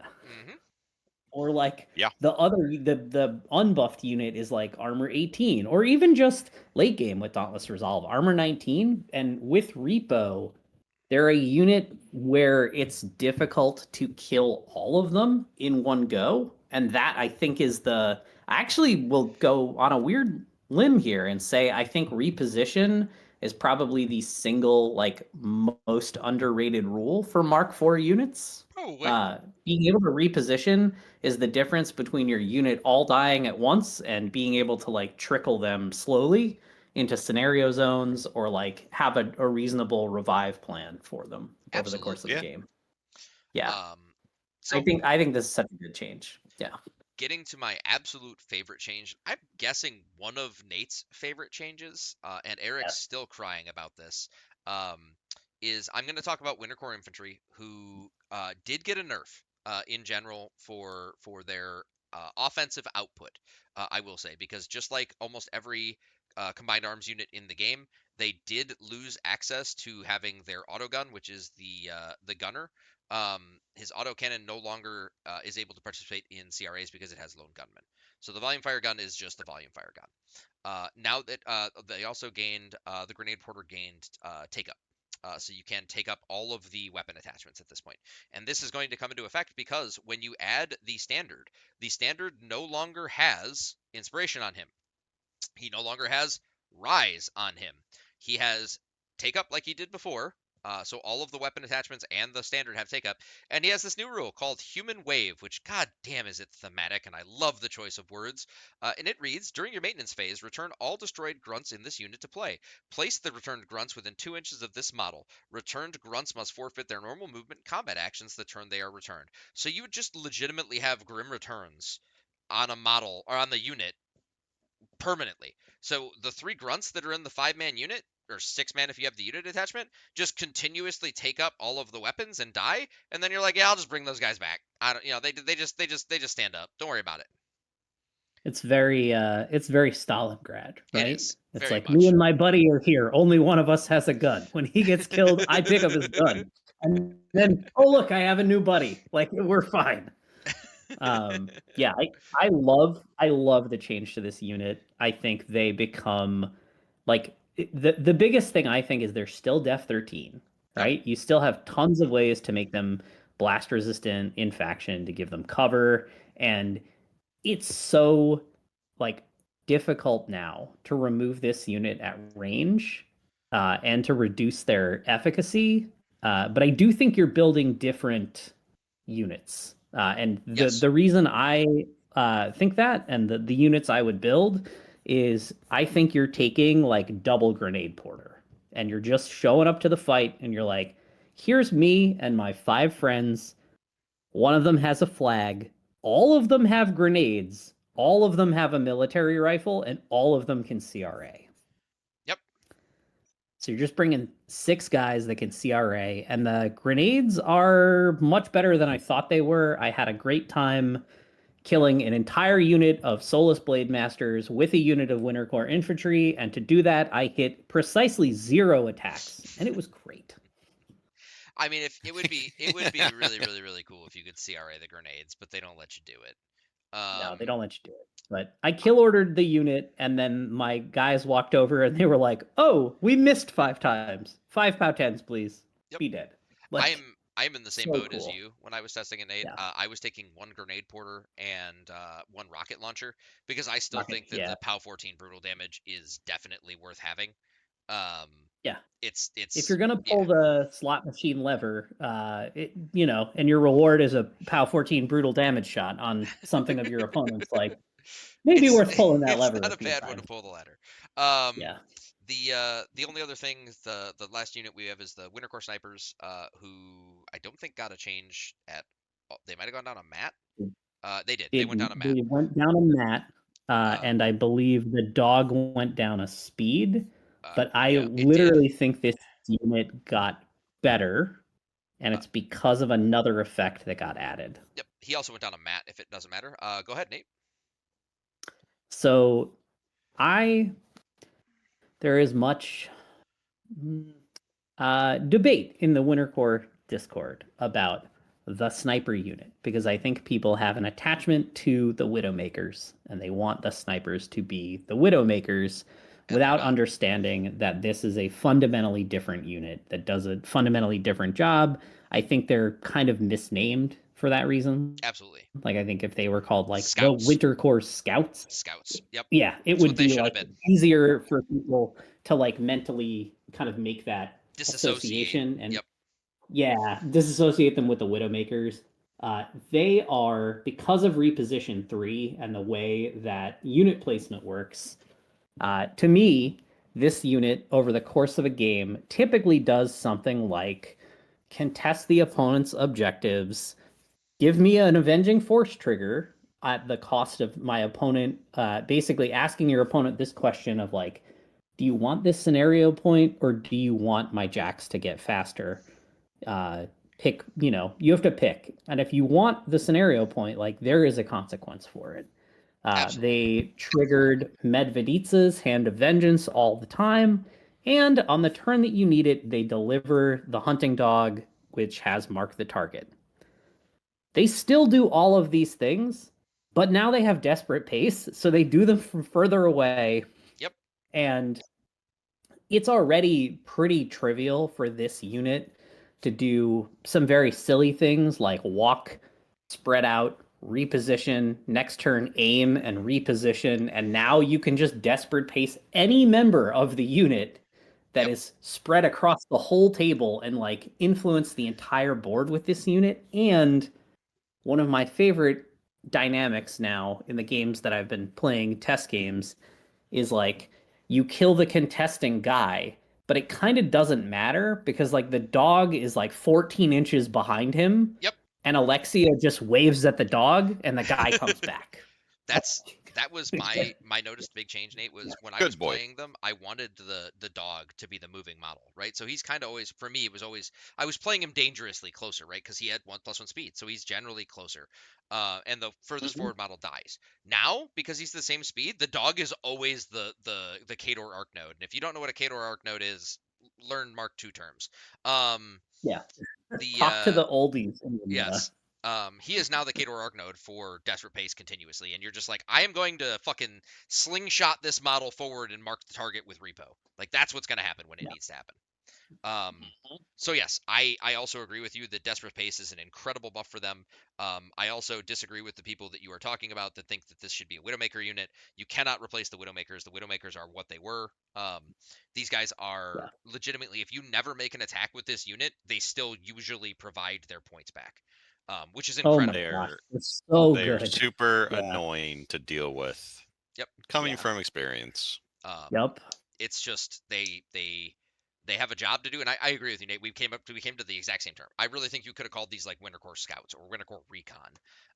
Or like the unbuffed unit is like armor 18, or even just late game with Dauntless Resolve, armor 19. And with Repo, they're a unit where it's difficult to kill all of them in one go. And that, I think, is I actually will go on a weird limb here and say I think reposition is probably the single like most underrated rule for Mark IV units. Being able to reposition is the difference between your unit all dying at once and being able to like trickle them slowly into scenario zones or like have a reasonable revive plan for them over the course of the game. Yeah. So I think this is such a good change. Yeah. Getting to my absolute favorite change, I'm guessing one of Nate's favorite changes, and Eric's still crying about this, is I'm going to talk about Winter Korps infantry, who did get a nerf in general for their offensive output, I will say, because just like almost every combined arms unit in the game, they did lose access to having their autogun, which is the gunner. His autocannon no longer is able to participate in CRAs because it has lone gunman. So the volume fire gun is just the volume fire gun. Now that they also gained, the grenade porter gained take up. So you can take up all of the weapon attachments at this point. And this is going to come into effect because when you add the standard no longer has inspiration on him. He no longer has rise on him. He has take up like he did before. So all of the weapon attachments and the standard have take up. And he has this new rule called Human Wave, which, god damn, is it thematic, and I love the choice of words. And it reads, during your maintenance phase, return all destroyed grunts in this unit to play. Place the returned grunts within 2 inches of this model. Returned grunts must forfeit their normal movement and combat actions the turn they are returned. So you would just legitimately have Grim Returns on a model, or on the unit, permanently. So the 3 grunts that are in the 5-man unit, or 6-man if you have the unit attachment, just continuously take up all of the weapons and die, and then you're like, yeah, I'll just bring those guys back. I don't, they just stand up. Don't worry about it. It's very Stalingrad, right? It is. It's like me and my buddy are here. Only one of us has a gun. When he gets killed, I pick up his gun, and then oh look, I have a new buddy. Like we're fine. Yeah, I love the change to this unit. I think they become like the biggest thing I think is they're still Def 13, Yep. right? You still have tons of ways to make them blast resistant in faction to give them cover, and it's so like difficult now to remove this unit at range and to reduce their efficacy. But I do think you're building different units. And Yes. the reason I think that and the units I would build is I think you're taking like double grenade porter and you're just showing up to the fight and you're like, here's me and my 5 friends. One of them has a flag. All of them have grenades. All of them have a military rifle, and all of them can CRA. Yep. So you're just bringing 6 guys that can CRA, and the grenades are much better than I thought they were. I had a great time killing an entire unit of Soulless Blade Masters with a unit of Winter Korps infantry, and to do that, I hit precisely 0 attacks, and it was great. I mean, if it would be really, really, really cool if you could CRA the grenades, but they don't let you do it. No, they don't let you do it. But I kill ordered the unit, and then my guys walked over and they were like, "Oh, we missed 5 times. 5 POW 10s, please. Yep. Be dead." Like, I'm in the same so boat as cool. you when I was testing it, Nate. Yeah. I was taking 1 grenade porter and 1 rocket launcher because I still think that Yeah. the POW 14 brutal damage is definitely worth having. Yeah. It's If you're gonna pull the slot machine lever, and your reward is a POW 14 brutal damage shot on something of your opponent's, like maybe worth pulling that lever. It's not a few bad times. one to pull the ladder. Yeah. The only other thing, the last unit we have is the Winter Korps snipers, who I don't think got a change at. They might have gone down a mat. They did. They went down a mat. They went down a mat, and I believe the dog went down a speed. But I Yeah, it literally did. think this unit got better, and it's because of another effect that got added. Yep. He also went down a mat. If it doesn't matter, go ahead, Nate. So, there is much debate in the Winter Korps Discord about the sniper unit because I think people have an attachment to the Widowmakers and they want the snipers to be the Widowmakers without understanding that this is a fundamentally different unit that does a fundamentally different job. I think they're kind of misnamed for that reason. Absolutely. Like, I think if they were called like Scouts. the Winter Korps Scouts. Yep. Yeah, it That's would what they be should have like been. easier for people to like mentally kind of make that association and Yep. yeah, disassociate them with the Widowmakers. They are, because of reposition 3 and the way that unit placement works, to me, this unit over the course of a game typically does something like contest the opponent's objectives, give me an avenging force trigger at the cost of my opponent, basically asking your opponent this question of like, do you want this scenario point or do you want my jacks to get faster? Pick, you have to pick. And if you want the scenario point, like there is a consequence for it. They triggered Medveditsa's Hand of Vengeance all the time. And on the turn that you need it, they deliver the hunting dog, which has Mark the Target. They still do all of these things, but now they have desperate pace, so they do them from further away. Yep. And it's already pretty trivial for this unit to do some very silly things like walk, spread out, reposition, next turn aim and reposition, and now you can just desperate pace any member of the unit that is spread across the whole table and like influence the entire board with this unit. And one of my favorite dynamics now in the games that I've been playing, test games, is like you kill the contesting guy, but it kind of doesn't matter because like the dog is like 14 inches behind him. Yep. And Alexia just waves at the dog and the guy comes back. That was my noticed big change, Nate, was when I was playing them, I wanted the dog to be the moving model, right? So he's kind of always, for me, it was always, I was playing him dangerously closer, right? Because he had 1+1 speed, so he's generally closer. And the furthest forward model dies. Now, because he's the same speed, the dog is always the Khador arc node. And if you don't know what a Khador arc node is, learn Mark II terms. Yeah. Talk to the oldies. Yes. he is now the Khador arc node for Desperate Pace continuously, and you're just like, I am going to fucking slingshot this model forward and mark the target with repo. Like that's what's going to happen when it needs to happen. So yes, I also agree with you that Desperate Pace is an incredible buff for them. I also disagree with the people that you are talking about that think that this should be a Widowmaker unit. You cannot replace the Widowmakers. The Widowmakers are what they were. These guys are legitimately, if you never make an attack with this unit, they still usually provide their points back, which is Oh my incredible. gosh, it's so They're good. super Yeah. annoying to deal with. Yep. Coming Yeah. from experience. Yep. It's just they have a job to do, and I agree with you, Nate. We came to the exact same term. I really think you could have called these like Winter Korps Scouts or Winter Korps Recon,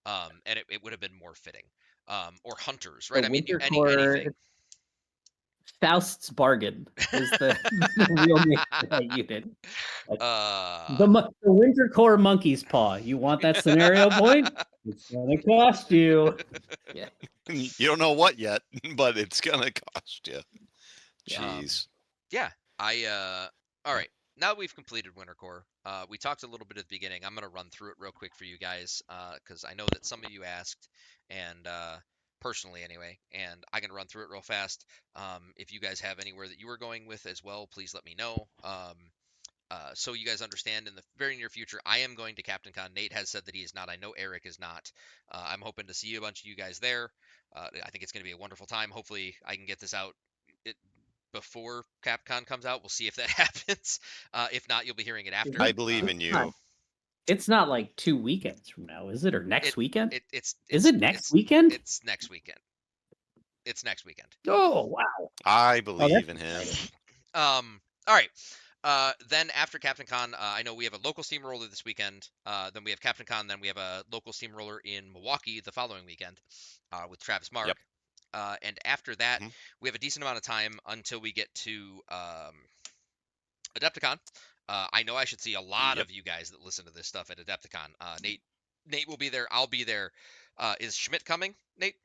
and it would have been more fitting, or Hunters, right? The I mean, Winter anything. Korps Faust's bargain is the real name for that unit. Like, the Winter Korps monkey's paw. You want that scenario point? It's gonna cost you. Yeah. You don't know what yet, but it's gonna cost you. Jeez. Yeah. All right. Now we've completed Winter Korps. We talked a little bit at the beginning. I'm gonna run through it real quick for you guys, because I know that some of you asked, and personally anyway, and I can run through it real fast. If you guys have anywhere that you were going with as well, please let me know. So you guys understand, in the very near future, I am going to Captain Con. Nate has said that he is not. I know Eric is not. I'm hoping to see a bunch of you guys there. I think it's going to be a wonderful time. Hopefully, I can get this out before CapCon comes out. We'll see if that happens. If not, you'll be hearing it after. I believe in you. It's not like 2 weekends from now, is it? Or next weekend? Is it next weekend? It's next weekend. It's next weekend. Oh, wow. I believe in him. All right. Then after Captain Con, I know we have a local steamroller this weekend. Then we have Captain Con. Then we have a local steamroller in Milwaukee the following weekend with Travis Mark. Yep. And after that, we have a decent amount of time until we get to Adepticon. I know I should see a lot of you guys that listen to this stuff at Adepticon. Nate will be there. I'll be there. Is Schmidt coming, Nate?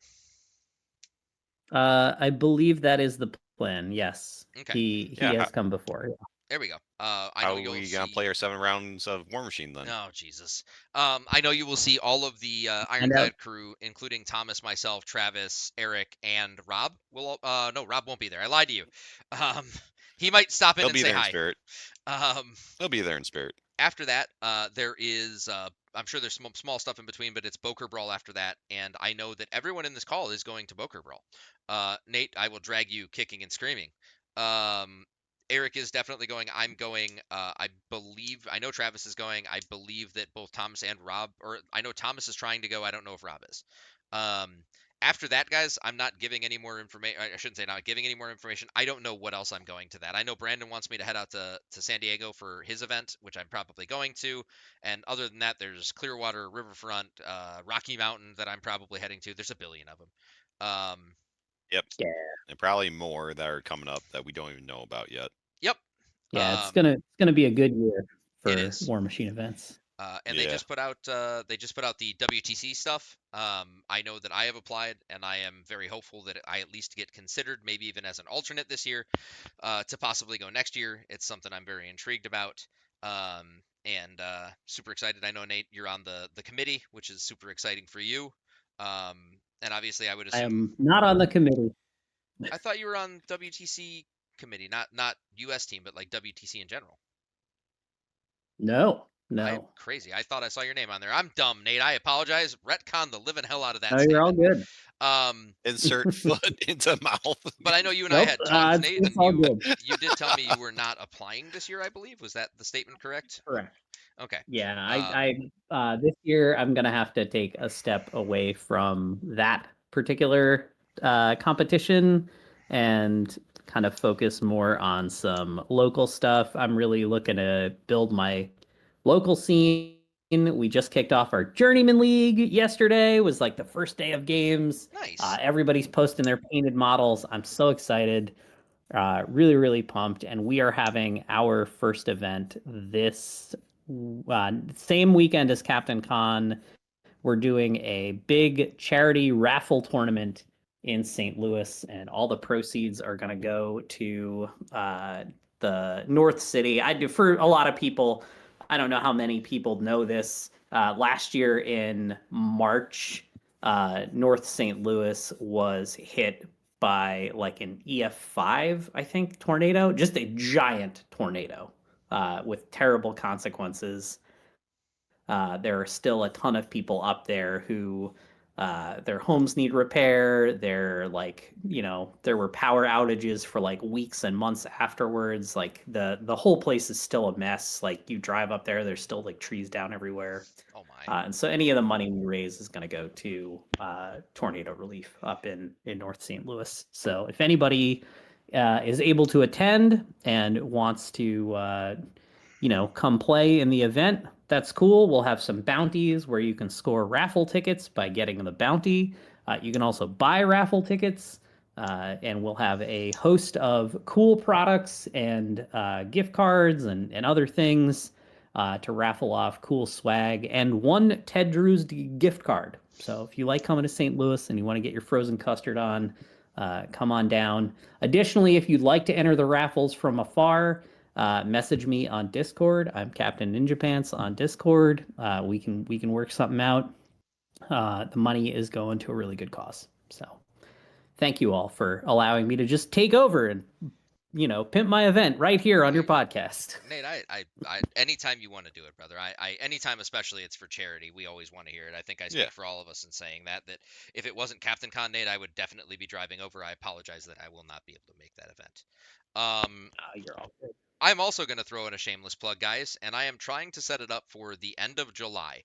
I believe that is the plan. Yes. Okay. He has come before. Yeah. There we go. How are we gonna play our 7 rounds of War Machine then? Oh Jesus! I know you will see all of the Ironclad crew, including Thomas, myself, Travis, Eric, and Rob. Will no, Rob won't be there. I lied to you. He might stop in and say hi. He'll be there in spirit. After that, there is I'm sure there's some small stuff in between, but it's Boker Brawl after that, and I know that everyone in this call is going to Boker Brawl. Nate, I will drag you kicking and screaming. Eric is definitely going. I'm going. I know Travis is going. I believe that both Thomas and Rob, or I know Thomas is trying to go. I don't know if Rob is. After that, guys, I'm not giving any more information. I shouldn't say not giving any more information. I don't know what else I'm going to that. I know Brandon wants me to head out to San Diego for his event, which I'm probably going to. And other than that, there's Clearwater, Riverfront, Rocky Mountain that I'm probably heading to. There's a billion of them. Yep. Yeah. And probably more that are coming up that we don't even know about yet. Yep. Yeah, it's gonna be a good year for War Machine events. And they just put out the WTC stuff. I know that I have applied, and I am very hopeful that I at least get considered, maybe even as an alternate this year, to possibly go next year. It's something I'm very intrigued about, and super excited. I know, Nate, you're on the committee, which is super exciting for you. And obviously, I would assume I am not on the committee. I thought you were on WTC committee, not US team, but like WTC in general. No. I'm crazy. I thought I saw your name on there. I'm dumb, Nate. I apologize. Retcon the living hell out of that. No, you're all good. Insert foot into mouth. But I know you and I had talked, Nate, and you did tell me you were not applying this year, I believe. Was that the statement correct? Correct. Okay. Yeah, I this year I'm gonna have to take a step away from that particular competition and kind of focus more on some local stuff. I'm really looking to build my local scene. We just kicked off our Journeyman League yesterday. It was like the first day of games. Nice. Everybody's posting their painted models. I'm so excited. Really, really pumped. And we are having our first event this same weekend as Captain Con. We're doing a big charity raffle tournament in St. Louis, and all the proceeds are going to go to the North City. For a lot of people, I don't know how many people know this. Last year in March, North St. Louis was hit by like an EF5, I think, tornado, just a giant tornado with terrible consequences. There are still a ton of people up there who their homes need repair. They're like, there were power outages for like weeks and months afterwards. Like the whole place is still a mess. Like you drive up there, there's still like trees down everywhere. Oh my. And so any of the money we raise is going to go to tornado relief up in North St. Louis. So if anybody is able to attend and wants to, come play in the event, that's cool. We'll have some bounties where you can score raffle tickets by getting the bounty. You can also buy raffle tickets. And we'll have a host of cool products and gift cards and other things to raffle off cool swag and one Ted Drew's gift card. So if you like coming to St. Louis and you want to get your frozen custard on, come on down. Additionally, if you'd like to enter the raffles from afar, message me on Discord. I'm Captain Ninja Pants on Discord. We can work something out. The money is going to a really good cause. So thank you all for allowing me to just take over and pimp my event right here on your podcast. Nate, I anytime you want to do it, brother. Anytime, especially it's for charity. We always want to hear it. I think I speak for all of us in saying that if it wasn't Captain Con Nate, I would definitely be driving over. I apologize that I will not be able to make that event. You're all good. I'm also going to throw in a shameless plug, guys, and I am trying to set it up for the end of July.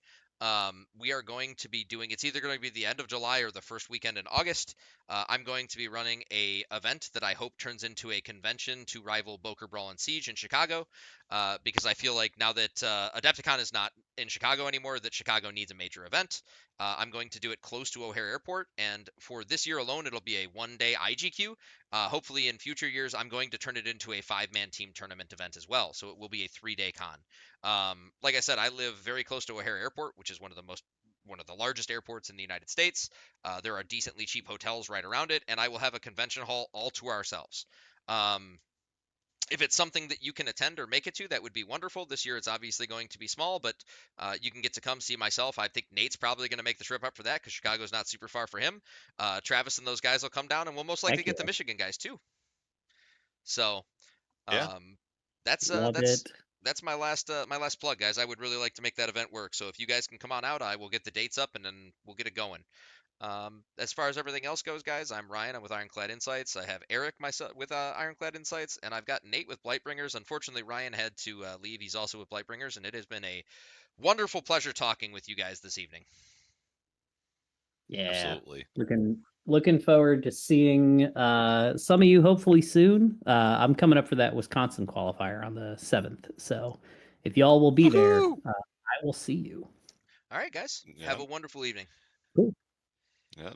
We are going to be doing, it's either going to be the end of July or the first weekend in August. I'm going to be running a event that I hope turns into a convention to rival Boker Brawl and Siege in Chicago, because I feel like now that Adepticon is not in Chicago anymore, that Chicago needs a major event. I'm going to do it close to O'Hare Airport, and for this year alone, it'll be a one-day IGQ. Hopefully in future years, I'm going to turn it into a 5-man team tournament event as well, so it will be a 3-day con. Like I said, I live very close to O'Hare Airport, which is one of the largest airports in the United States. There are decently cheap hotels right around it, and I will have a convention hall all to ourselves. If it's something that you can attend or make it to, that would be wonderful. This year it's obviously going to be small, but you can get to come see myself. I think Nate's probably going to make the trip up for that because Chicago's not super far for him. Travis and those guys will come down, and we'll most likely get the Michigan guys too. So that's my last plug, guys. I would really like to make that event work. So if you guys can come on out, I will get the dates up and then we'll get it going. As far as everything else goes, guys, I'm Ryan. I'm with Ironclad Insights. I have Eric myself with Ironclad Insights, and I've got Nate with Blightbringers. Unfortunately, Ryan had to leave. He's also with Blightbringers, and it has been a wonderful pleasure talking with you guys this evening. Yeah, absolutely. Looking forward to seeing some of you hopefully soon. I'm coming up for that Wisconsin qualifier on the 7th, so if y'all will be there, I will see you. All right, guys. Have a wonderful evening. Cool. Yeah.